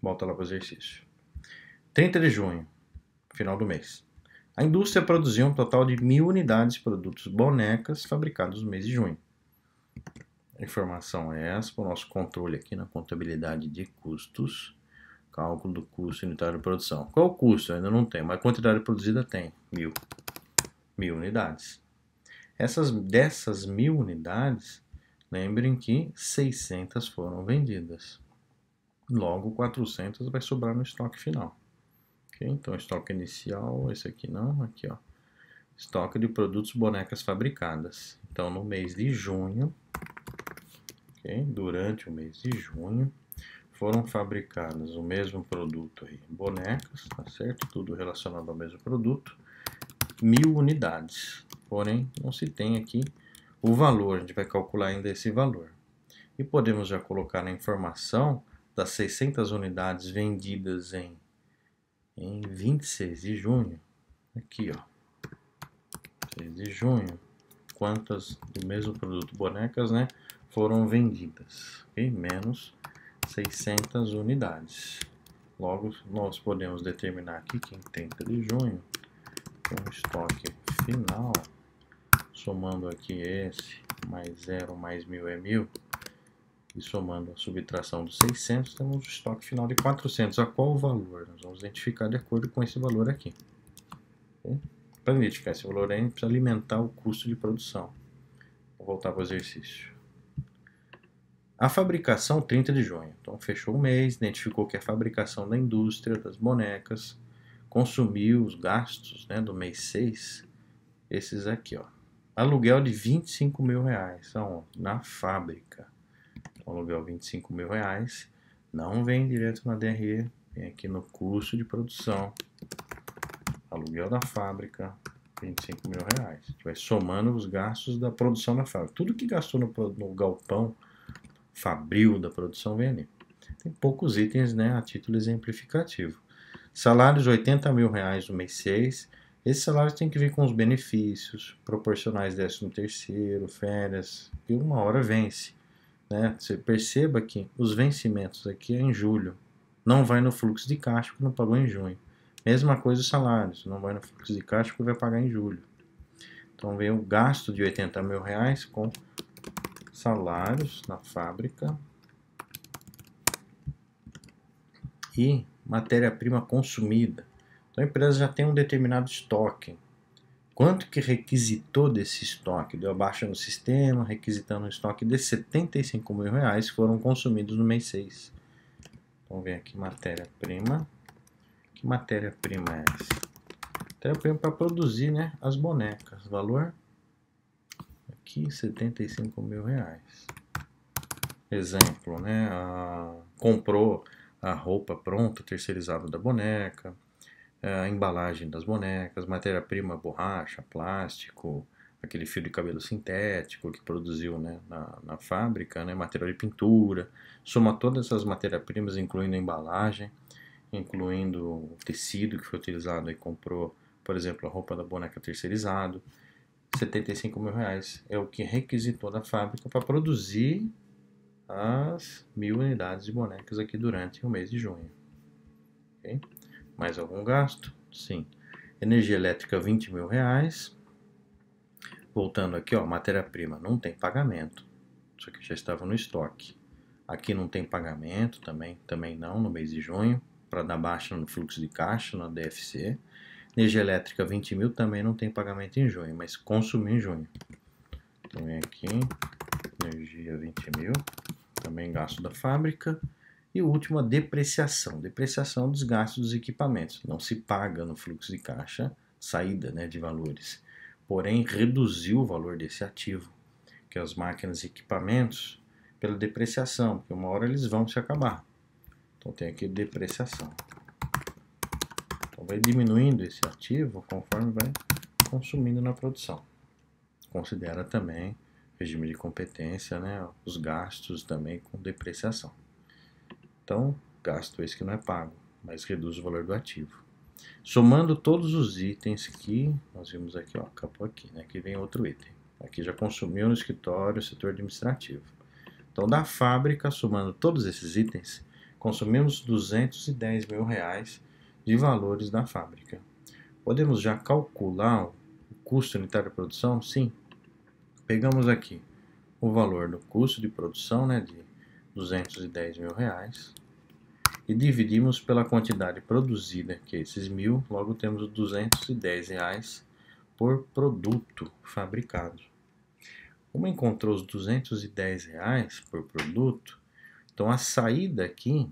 Volta lá para o exercício. 30 de junho, final do mês. A indústria produziu um total de 1.000 unidades de produtos bonecas fabricados no mês de junho. A informação é essa, para o nosso controle aqui na contabilidade de custos. Cálculo do custo unitário de produção. Qual o custo? Ainda não tem, mas a quantidade produzida tem, 1.000 unidades. Dessas 1.000 unidades, lembrem que 600 foram vendidas. Logo, 400 vai sobrar no estoque final. Okay? Então, estoque inicial, esse aqui não, aqui ó. Estoque de produtos bonecas fabricadas. Então, no mês de junho, okay? Durante o mês de junho, foram fabricadas o mesmo produto aí, bonecas, tá certo? Tudo relacionado ao mesmo produto, 1.000 unidades. Porém, não se tem aqui o valor, a gente vai calcular ainda esse valor. E podemos já colocar na informação das 600 unidades vendidas em 26 de junho, aqui ó, 6 de junho, quantas do mesmo produto bonecas, né, foram vendidas, ok? Menos 600 unidades. Logo, nós podemos determinar aqui que em 30 de junho, com o estoque final, somando aqui esse, mais 0, mais 1.000 é 1.000, e somando a subtração dos 600, temos o estoque final de 400. A qual o valor? Nós vamos identificar de acordo com esse valor aqui. Okay? Para identificar esse valor, a gente precisa alimentar o custo de produção. Vou voltar para o exercício. A fabricação, 30 de junho. Então, fechou o mês, identificou que a fabricação da indústria, das bonecas, consumiu os gastos, né, do mês 6, esses aqui, ó. Aluguel de 25 mil reais, aonde? Na fábrica. Então, aluguel 25 mil reais, não vem direto na DRE, vem aqui no custo de produção. Aluguel da fábrica, 25 mil reais. A gente vai somando os gastos da produção na fábrica. Tudo que gastou no galpão fabril da produção vem ali. Tem poucos itens, né, a título exemplificativo. Salários, 80 mil reais no mês 6. Esses salários tem que vir com os benefícios proporcionais, 13º, férias, e uma hora vence. Né? Você perceba que os vencimentos aqui é em julho. Não vai no fluxo de caixa porque não pagou em junho. Mesma coisa os salários. Não vai no fluxo de caixa porque vai pagar em julho. Então vem o gasto de 80 mil reais com salários na fábrica e matéria-prima consumida. Então a empresa já tem um determinado estoque. Quanto que requisitou desse estoque? Deu baixa no sistema, requisitando um estoque de 75 mil reais que foram consumidos no mês 6. Então vem aqui matéria-prima. Que matéria-prima é essa? Matéria-prima para produzir, né, as bonecas. Valor aqui 75 mil reais. Exemplo, né? Comprou a roupa pronta, terceirizada da boneca, a embalagem das bonecas, matéria-prima, borracha, plástico, aquele fio de cabelo sintético que produziu, né, na fábrica, né, material de pintura, soma todas essas matérias-primas, incluindo a embalagem, incluindo o tecido que foi utilizado e comprou, por exemplo, a roupa da boneca terceirizado, 75 mil reais é o que requisitou da fábrica para produzir as 1.000 unidades de bonecas aqui durante o mês de junho. Okay? Mais algum gasto? Sim. Energia elétrica, 20 mil reais. Voltando aqui, ó, matéria-prima, não tem pagamento. Isso aqui já estava no estoque. Aqui não tem pagamento, também não, no mês de junho, para dar baixa no fluxo de caixa, na DFC. Energia elétrica, 20 mil, também não tem pagamento em junho, mas consumiu em junho. Então vem aqui, energia 20 mil, também gasto da fábrica. E o último, a depreciação. Depreciação dos gastos dos equipamentos. Não se paga no fluxo de caixa saída, né, de valores. Porém, reduziu o valor desse ativo, que é as máquinas e equipamentos, pela depreciação, porque uma hora eles vão se acabar. Então tem aqui depreciação. Então vai diminuindo esse ativo conforme vai consumindo na produção. Considera também regime de competência, né, os gastos também com depreciação. Então, gasto esse que não é pago, mas reduz o valor do ativo. Somando todos os itens que nós vimos aqui, ó, acabou aqui, né, aqui vem outro item. Aqui já consumiu no escritório, setor administrativo. Então, da fábrica, somando todos esses itens, consumimos 210 mil reais de valores da fábrica. Podemos já calcular o custo unitário de produção? Sim. Pegamos aqui o valor do custo de produção, né, de 210 mil reais, e dividimos pela quantidade produzida, que é esses 1.000, logo temos os R$210 por produto fabricado. Como encontrou os R$210 por produto, então a saída aqui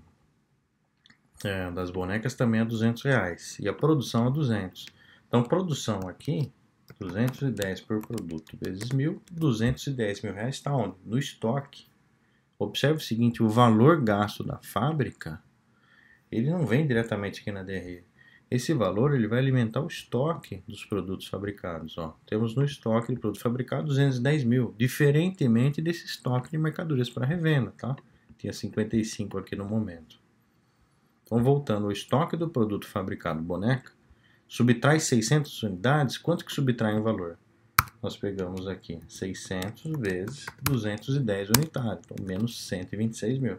das bonecas também é R$200 e a produção é 200. Então produção aqui, 210 por produto vezes 1.000, R$210.000 está onde? No estoque. Observe o seguinte, o valor gasto da fábrica, ele não vem diretamente aqui na DRE. Esse valor ele vai alimentar o estoque dos produtos fabricados. Ó. Temos no estoque de produto fabricado 210.000, diferentemente desse estoque de mercadorias para revenda. Tá? Tinha 55 aqui no momento. Então, voltando ao estoque do produto fabricado boneca, subtrai 600 unidades, quanto que subtrai em valor? Nós pegamos aqui 600 vezes 210 unidades, então menos 126.000.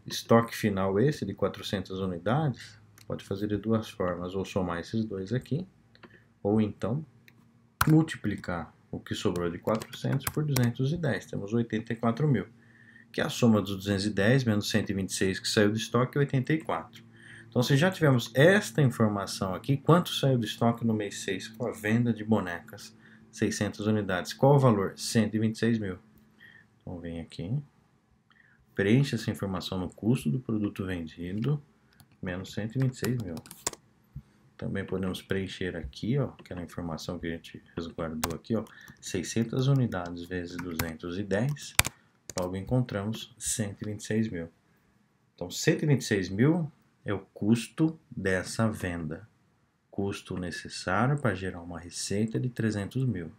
Estoque final esse de 400 unidades, pode fazer de duas formas, ou somar esses dois aqui, ou então multiplicar o que sobrou de 400 por 210, temos 84.000, que é a soma dos 210 menos 126 que saiu do estoque é 84. Então, se já tivemos esta informação aqui, quanto saiu do estoque no mês 6 com a venda de bonecas? 600 unidades. Qual o valor? 126.000. Então, vem aqui, preenche essa informação no custo do produto vendido, menos 126.000. Também podemos preencher aqui, ó, aquela informação que a gente resguardou aqui, ó, 600 unidades vezes 210, logo encontramos 126.000. Então, 126.000 é o custo dessa venda. Custo necessário para gerar uma receita de 300.000.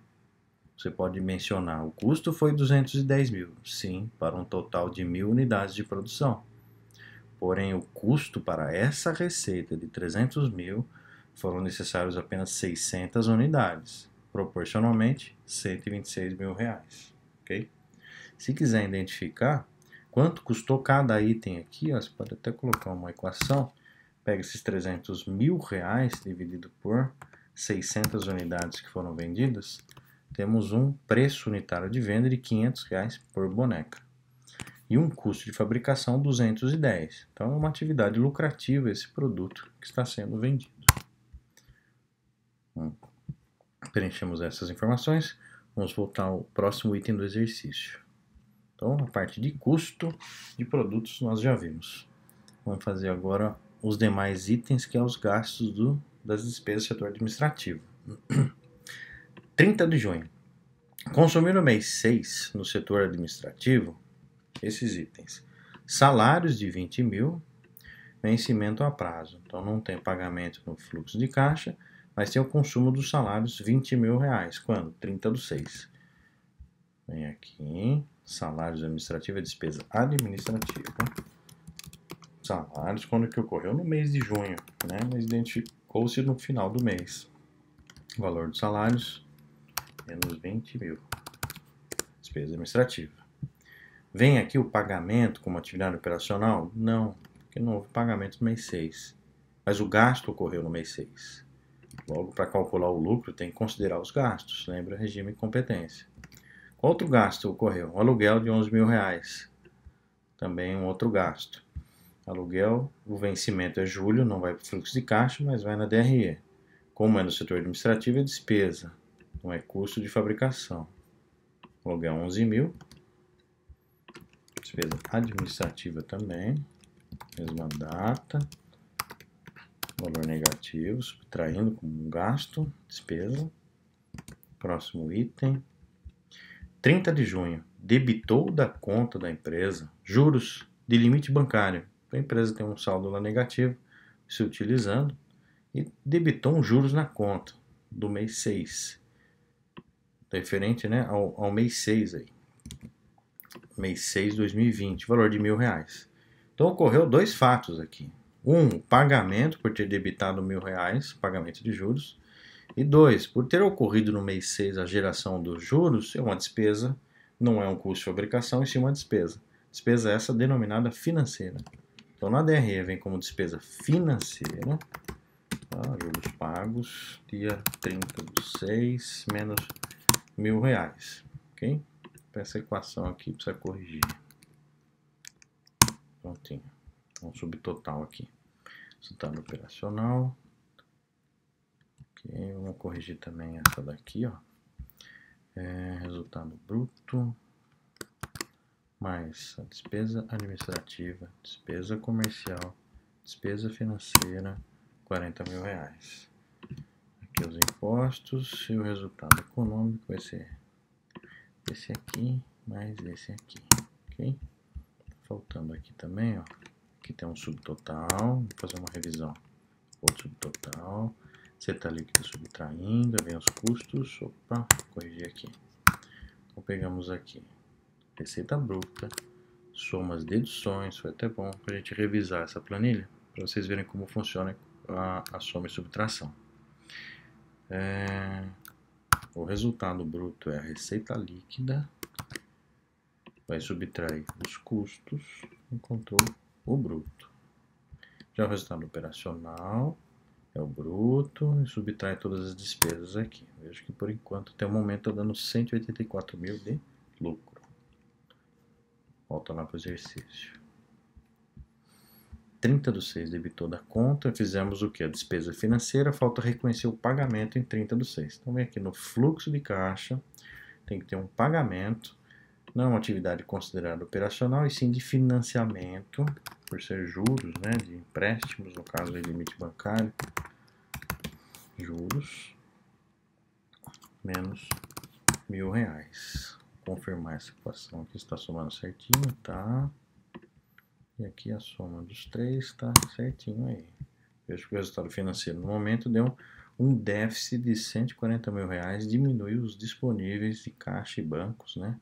Você pode mencionar, o custo foi 210.000, sim, para um total de 1.000 unidades de produção. Porém, o custo para essa receita de 300.000 foram necessários apenas 600 unidades, proporcionalmente R$126.000, ok? Se quiser identificar quanto custou cada item aqui, ó, você pode até colocar uma equação, pega esses R$300.000 dividido por 600 unidades que foram vendidas, temos um preço unitário de venda de R$500 por boneca. E um custo de fabricação 210. Então é uma atividade lucrativa esse produto que está sendo vendido. Preenchemos essas informações. Vamos voltar ao próximo item do exercício. Então a parte de custo de produtos nós já vimos. Vamos fazer agora os demais itens, que é os gastos das despesas do setor administrativo. 30 de junho. Consumir no mês 6 no setor administrativo esses itens. Salários de 20.000, vencimento a prazo. Então não tem pagamento no fluxo de caixa, mas tem o consumo dos salários R$20.000. Quando? 30/6. Vem aqui, salários administrativos, despesa administrativa. Salários, quando que ocorreu? No mês de junho, né? Mas identificou-se no final do mês. Valor dos salários, menos 20.000. Despesa administrativa. Vem aqui o pagamento como atividade operacional? Não, porque não houve pagamento no mês 6. Mas o gasto ocorreu no mês 6. Logo, para calcular o lucro, tem que considerar os gastos. Lembra? Regime de competência. Qual outro gasto ocorreu? Um aluguel de R$11.000. Também um outro gasto. Aluguel, o vencimento é julho, não vai para o fluxo de caixa, mas vai na DRE. Como é no setor administrativo, é despesa. Não é custo de fabricação. Aluguel 11.000. Despesa administrativa também, mesma data, valor negativo, subtraindo como um gasto, despesa. Próximo item. 30 de junho, debitou da conta da empresa juros de limite bancário. A empresa tem um saldo lá negativo, se utilizando, e debitou uns juros na conta do mês 6. Referente, né, ao mês 6 aí. Mês 6 de 2020, valor de R$1.000. Então ocorreu dois fatos aqui. Um, pagamento por ter debitado R$1.000, pagamento de juros. E dois, por ter ocorrido no mês 6 a geração dos juros, é uma despesa, não é um custo de fabricação, e sim uma despesa. Despesa essa denominada financeira. Então na DRE vem como despesa financeira, tá? Juros pagos, dia 30/6, menos R$1.000, ok? Essa equação aqui precisa corrigir. Prontinho. um subtotal aqui. Resultado operacional. Ok, vamos corrigir também essa daqui, ó. Resultado bruto mais a despesa administrativa, despesa comercial, despesa financeira, R$40.000. Aqui os impostos e o resultado econômico vai ser esse aqui mais esse aqui, ok? Faltando aqui também, ó. Aqui tem um subtotal, vou fazer uma revisão. Outro subtotal, seta líquida subtraindo, vem os custos, opa, corrigir aqui. Então pegamos aqui, receita bruta, somas, deduções, foi até bom para a gente revisar essa planilha, para vocês verem como funciona a soma e subtração. O resultado bruto é a receita líquida, vai subtrair os custos, encontrou o bruto. Já o resultado operacional é o bruto e subtrai todas as despesas aqui. Vejo que por enquanto, até o momento, está dando 184 mil de lucro. Volta lá para o exercício. 30/6 debitou da conta, fizemos o que? A despesa financeira, falta reconhecer o pagamento em 30/6. Então vem aqui no fluxo de caixa, tem que ter um pagamento, não é uma atividade considerada operacional, e sim de financiamento, por ser juros, né, de empréstimos, no caso de limite bancário, juros, menos R$1.000. Confirmar essa equação aqui está somando certinho, tá? E aqui a soma dos três está certinho aí. Vejo que o resultado financeiro no momento deu um déficit de R$140.000, diminui os disponíveis de caixa e bancos, né?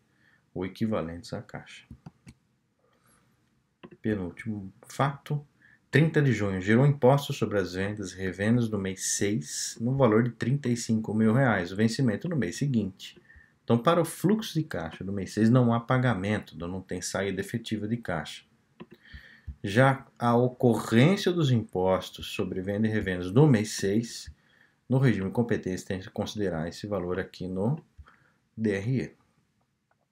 Ou equivalentes à caixa. Penúltimo fato, 30 de junho gerou impostos sobre as vendas e revendas do mês 6 no valor de R$35.000, o vencimento no mês seguinte. Então, para o fluxo de caixa do mês 6 não há pagamento, não tem saída efetiva de caixa. Já a ocorrência dos impostos sobre venda e revendas do mês 6, no regime de competência, tem que considerar esse valor aqui no DRE.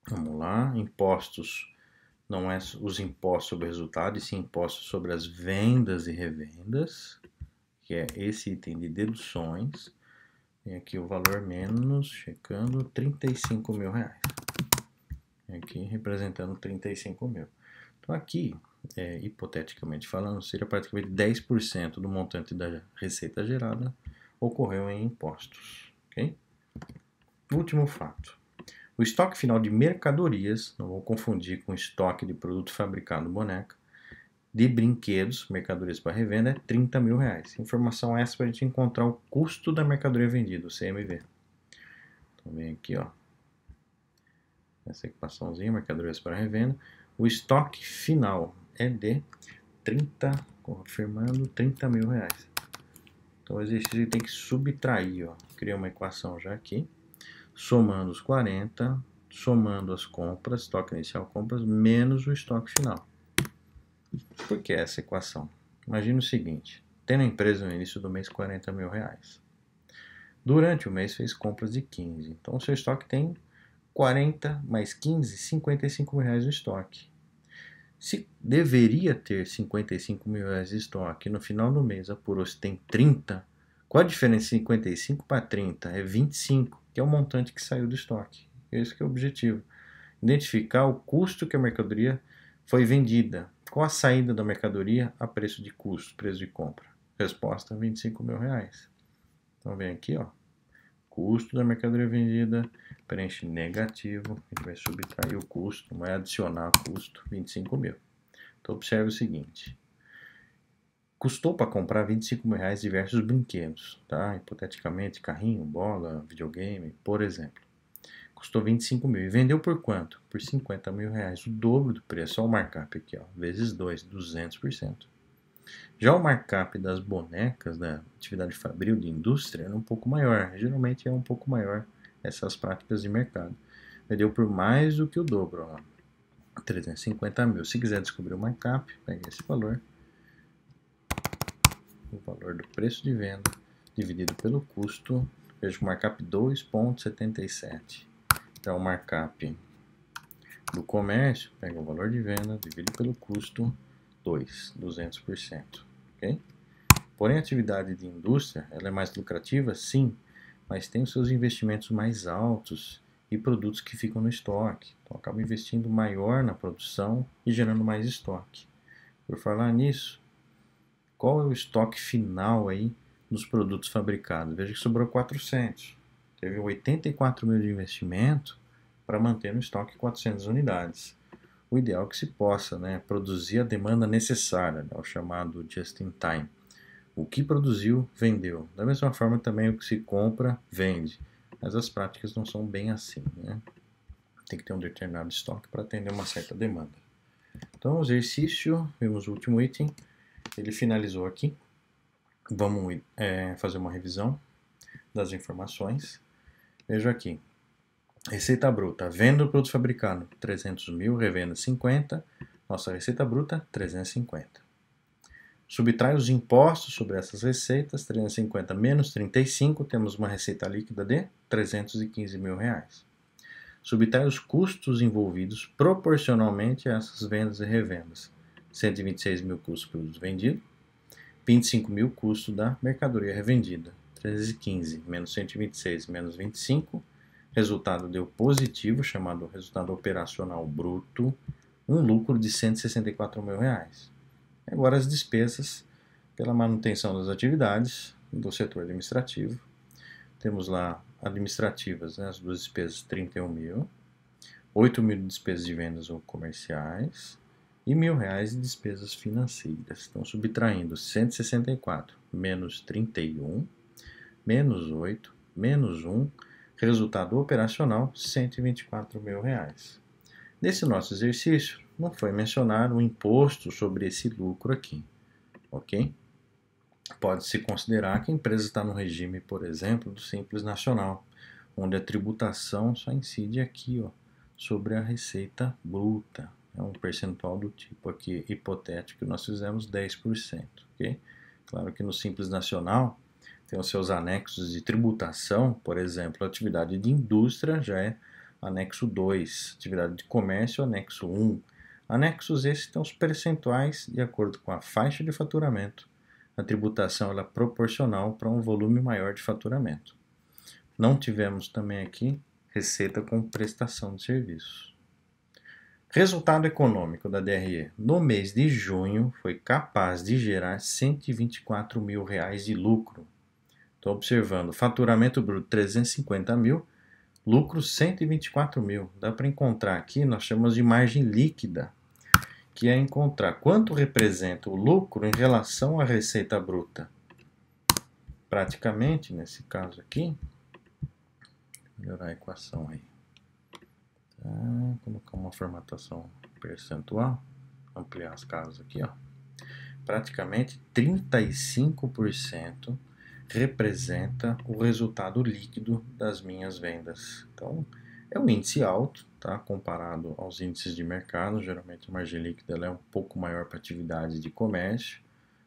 Vamos lá, impostos não é os impostos sobre o resultado, e sim impostos sobre as vendas e revendas, que é esse item de deduções. Tem aqui o valor menos, checando, R$35.000. Aqui representando 35 mil. Então aqui, hipoteticamente falando, seria praticamente 10% do montante da receita gerada ocorreu em impostos. Okay? Último fato. O estoque final de mercadorias, não vou confundir com estoque de produto fabricado boneca, de brinquedos, mercadorias para revenda, é R$30.000. Informação essa para a gente encontrar o custo da mercadoria vendida, o CMV. Então vem aqui, ó, essa equaçãozinha, mercadorias para revenda. O estoque final é de 30, confirmando, R$30.000. Então o exercício tem que subtrair, ó, criei uma equação já aqui, somando os 40, somando as compras, estoque inicial compras, menos o estoque final. Por que essa equação? Imagina o seguinte, tendo a empresa no início do mês R$40.000. Durante o mês fez compras de 15, então o seu estoque tem 40 mais 15, R$55.000 no estoque. Se deveria ter R$55.000 de estoque, no final do mês apurou-se tem 30, qual a diferença de 55 para 30? É 25, que é o montante que saiu do estoque. Esse que é o objetivo. Identificar o custo que a mercadoria foi vendida. Qual a saída da mercadoria a preço de custo, preço de compra? Resposta, R$25.000. Então vem aqui, ó, custo da mercadoria vendida, preenche negativo, a gente vai subtrair o custo, não vai adicionar custo, 25 mil. Então observe o seguinte, custou para comprar R$25.000 diversos brinquedos, tá? Hipoteticamente, carrinho, bola, videogame, por exemplo. Custou 25 mil e vendeu por quanto? Por R$50.000, o dobro do preço. Olha o markup aqui, ó, vezes 2, 200%. Já o markup das bonecas da atividade fabril de indústria era um pouco maior, geralmente é um pouco maior essas práticas de mercado. Vendeu por mais do que o dobro, ó, 350 mil. Se quiser descobrir o markup, pega esse valor, o valor do preço de venda dividido pelo custo, veja o markup 2,77. Já o markup do comércio, pega o valor de venda, divide pelo custo, 200%. Ok? Porém, a atividade de indústria ela é mais lucrativa, sim, mas tem os seus investimentos mais altos e produtos que ficam no estoque. Então, acaba investindo maior na produção e gerando mais estoque. Por falar nisso, qual é o estoque final aí dos produtos fabricados? Veja que sobrou 400. Teve 84 mil de investimento para manter no estoque 400 unidades. O ideal é que se possa, né, produzir a demanda necessária, né, o chamado just in time. O que produziu, vendeu. Da mesma forma também o que se compra, vende. Mas as práticas não são bem assim, né? Tem que ter um determinado estoque para atender uma certa demanda. Então, o exercício, vimos o último item, ele finalizou aqui. Vamos fazer uma revisão das informações. Veja aqui. Receita bruta, venda do produto fabricado, 300 mil, revenda 50. Nossa receita bruta, 350. Subtrai os impostos sobre essas receitas, 350 menos 35, temos uma receita líquida de 315 mil reais. Subtrai os custos envolvidos proporcionalmente a essas vendas e revendas, 126 mil custos do produto vendido, 25 mil custo da mercadoria revendida, 315 menos 126 menos 25, resultado deu positivo, chamado resultado operacional bruto, um lucro de 164 mil reais. Agora as despesas pela manutenção das atividades do setor administrativo. Temos lá administrativas, né, as duas despesas 31 mil, 8 mil de despesas de vendas ou comerciais e R$ 1.000 de despesas financeiras. Então, subtraindo 164 menos 31, menos 8, menos 1, resultado operacional 124 mil reais. Nesse nosso exercício, não foi mencionado o imposto sobre esse lucro aqui, ok? Pode-se considerar que a empresa está no regime, por exemplo, do Simples Nacional, onde a tributação só incide aqui, ó, sobre a receita bruta. É um percentual do tipo aqui hipotético que nós fizemos 10%, ok? Claro que no Simples Nacional tem os seus anexos de tributação, por exemplo, a atividade de indústria já é anexo 2, atividade de comércio, anexo 1. Anexos esses têm os percentuais de acordo com a faixa de faturamento. A tributação ela é proporcional para um volume maior de faturamento. Não tivemos também aqui receita com prestação de serviços. Resultado econômico da DRE no mês de junho foi capaz de gerar R$ 124 mil de lucro. Estou observando faturamento bruto 350 mil, lucro 124 mil. Dá para encontrar aqui, nós chamamos de margem líquida, que é encontrar quanto representa o lucro em relação à receita bruta. Praticamente, nesse caso aqui, melhorar a equação aí. Tá, colocar uma formatação percentual, ampliar as casas aqui, ó. Praticamente 35% representa o resultado líquido das minhas vendas. Então, é um índice alto, tá? Comparado aos índices de mercado. Geralmente a margem líquida ela é um pouco maior para atividade de comércio,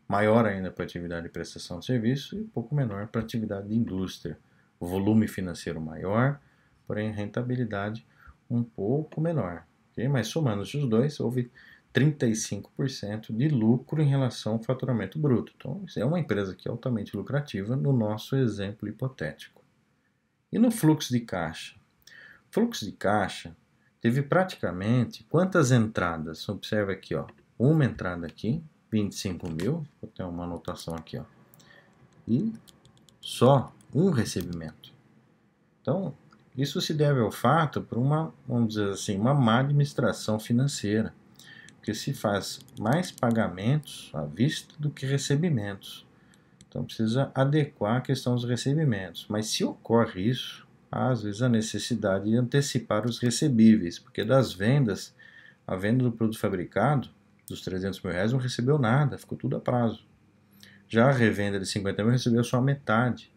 maior ainda para atividade de prestação de serviço e um pouco menor para atividade de indústria. O volume financeiro maior, porém a rentabilidade um pouco menor. Okay? Mas somando-se os dois, houve 35% de lucro em relação ao faturamento bruto. Então, é uma empresa que é altamente lucrativa no nosso exemplo hipotético. E no fluxo de caixa? O fluxo de caixa teve praticamente quantas entradas? Observa aqui, ó, uma entrada aqui, 25 mil, vou ter uma anotação aqui, ó, e só um recebimento. Então, isso se deve ao fato por uma, vamos dizer assim, uma má administração financeira, porque se faz mais pagamentos à vista do que recebimentos. Então precisa adequar a questão dos recebimentos. Mas se ocorre isso, há às vezes a necessidade de antecipar os recebíveis, porque das vendas, a venda do produto fabricado, dos 300 mil reais, não recebeu nada, ficou tudo a prazo. Já a revenda de 50 mil recebeu só a metade.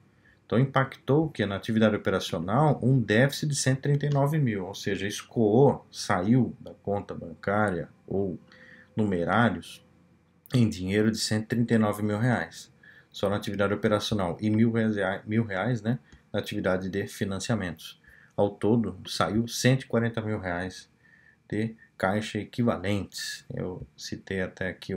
Então impactou que na atividade operacional um déficit de 139 mil, ou seja, escoou, saiu da conta bancária ou numerários em dinheiro de 139 mil reais, só na atividade operacional, e mil reais, né, na atividade de financiamentos. Ao todo, saiu 140 mil reais de caixa equivalentes. Eu citei até aqui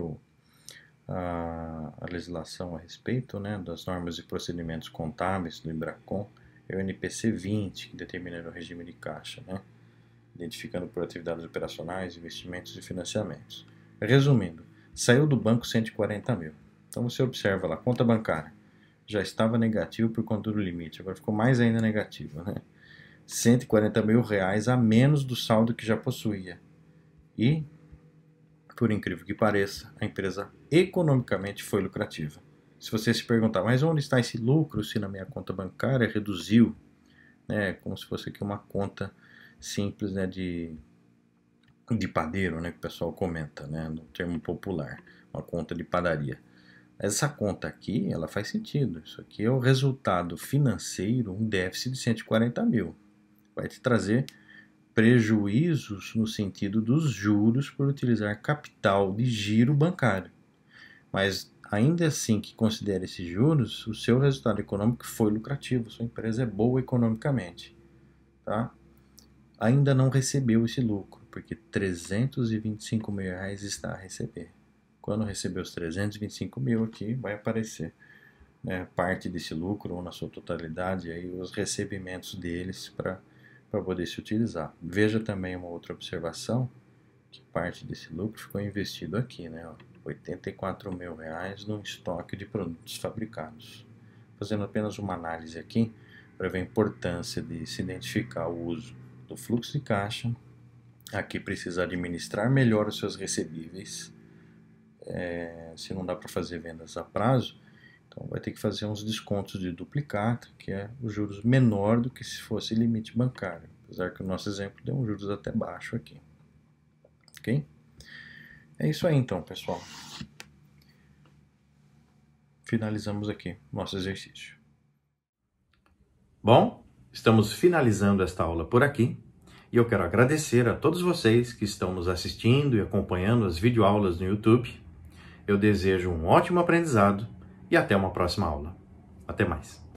a legislação a respeito, né, das normas e procedimentos contábeis do IBRACON, é o NPC 20, que determina o regime de caixa, né, identificando por atividades operacionais, investimentos e financiamentos. Resumindo, saiu do banco 140 mil. Então você observa lá, conta bancária, já estava negativo por conta do limite, agora ficou mais ainda negativo, né? 140 mil reais a menos do saldo que já possuía. E, por incrível que pareça, a empresa economicamente foi lucrativa. Se você se perguntar, mas onde está esse lucro se na minha conta bancária reduziu? Né, como se fosse aqui uma conta simples, né, de padeiro, né, que o pessoal comenta, né, no termo popular, uma conta de padaria. Essa conta aqui, ela faz sentido. Isso aqui é o resultado financeiro, um déficit de 140 mil. Vai te trazer prejuízos no sentido dos juros por utilizar capital de giro bancário. Mas ainda assim que considere esses juros, o seu resultado econômico foi lucrativo, sua empresa é boa economicamente, tá? Ainda não recebeu esse lucro, porque 325 mil reais está a receber. Quando receber os 325 mil aqui, vai aparecer, né, parte desse lucro ou na sua totalidade, aí os recebimentos deles para poder se utilizar. Veja também uma outra observação, que parte desse lucro ficou investido aqui, né, ó, 84 mil reais num estoque de produtos fabricados. Fazendo apenas uma análise aqui, para ver a importância de se identificar o uso do fluxo de caixa. Aqui precisa administrar melhor os seus recebíveis. Se não dá para fazer vendas a prazo, então vai ter que fazer uns descontos de duplicata, que é os juros menor do que se fosse limite bancário. Apesar que o nosso exemplo deu um juros até baixo aqui. Ok? É isso aí então, pessoal. Finalizamos aqui nosso exercício. Bom, estamos finalizando esta aula por aqui. E eu quero agradecer a todos vocês que estão nos assistindo e acompanhando as videoaulas no YouTube. Eu desejo um ótimo aprendizado e até uma próxima aula. Até mais.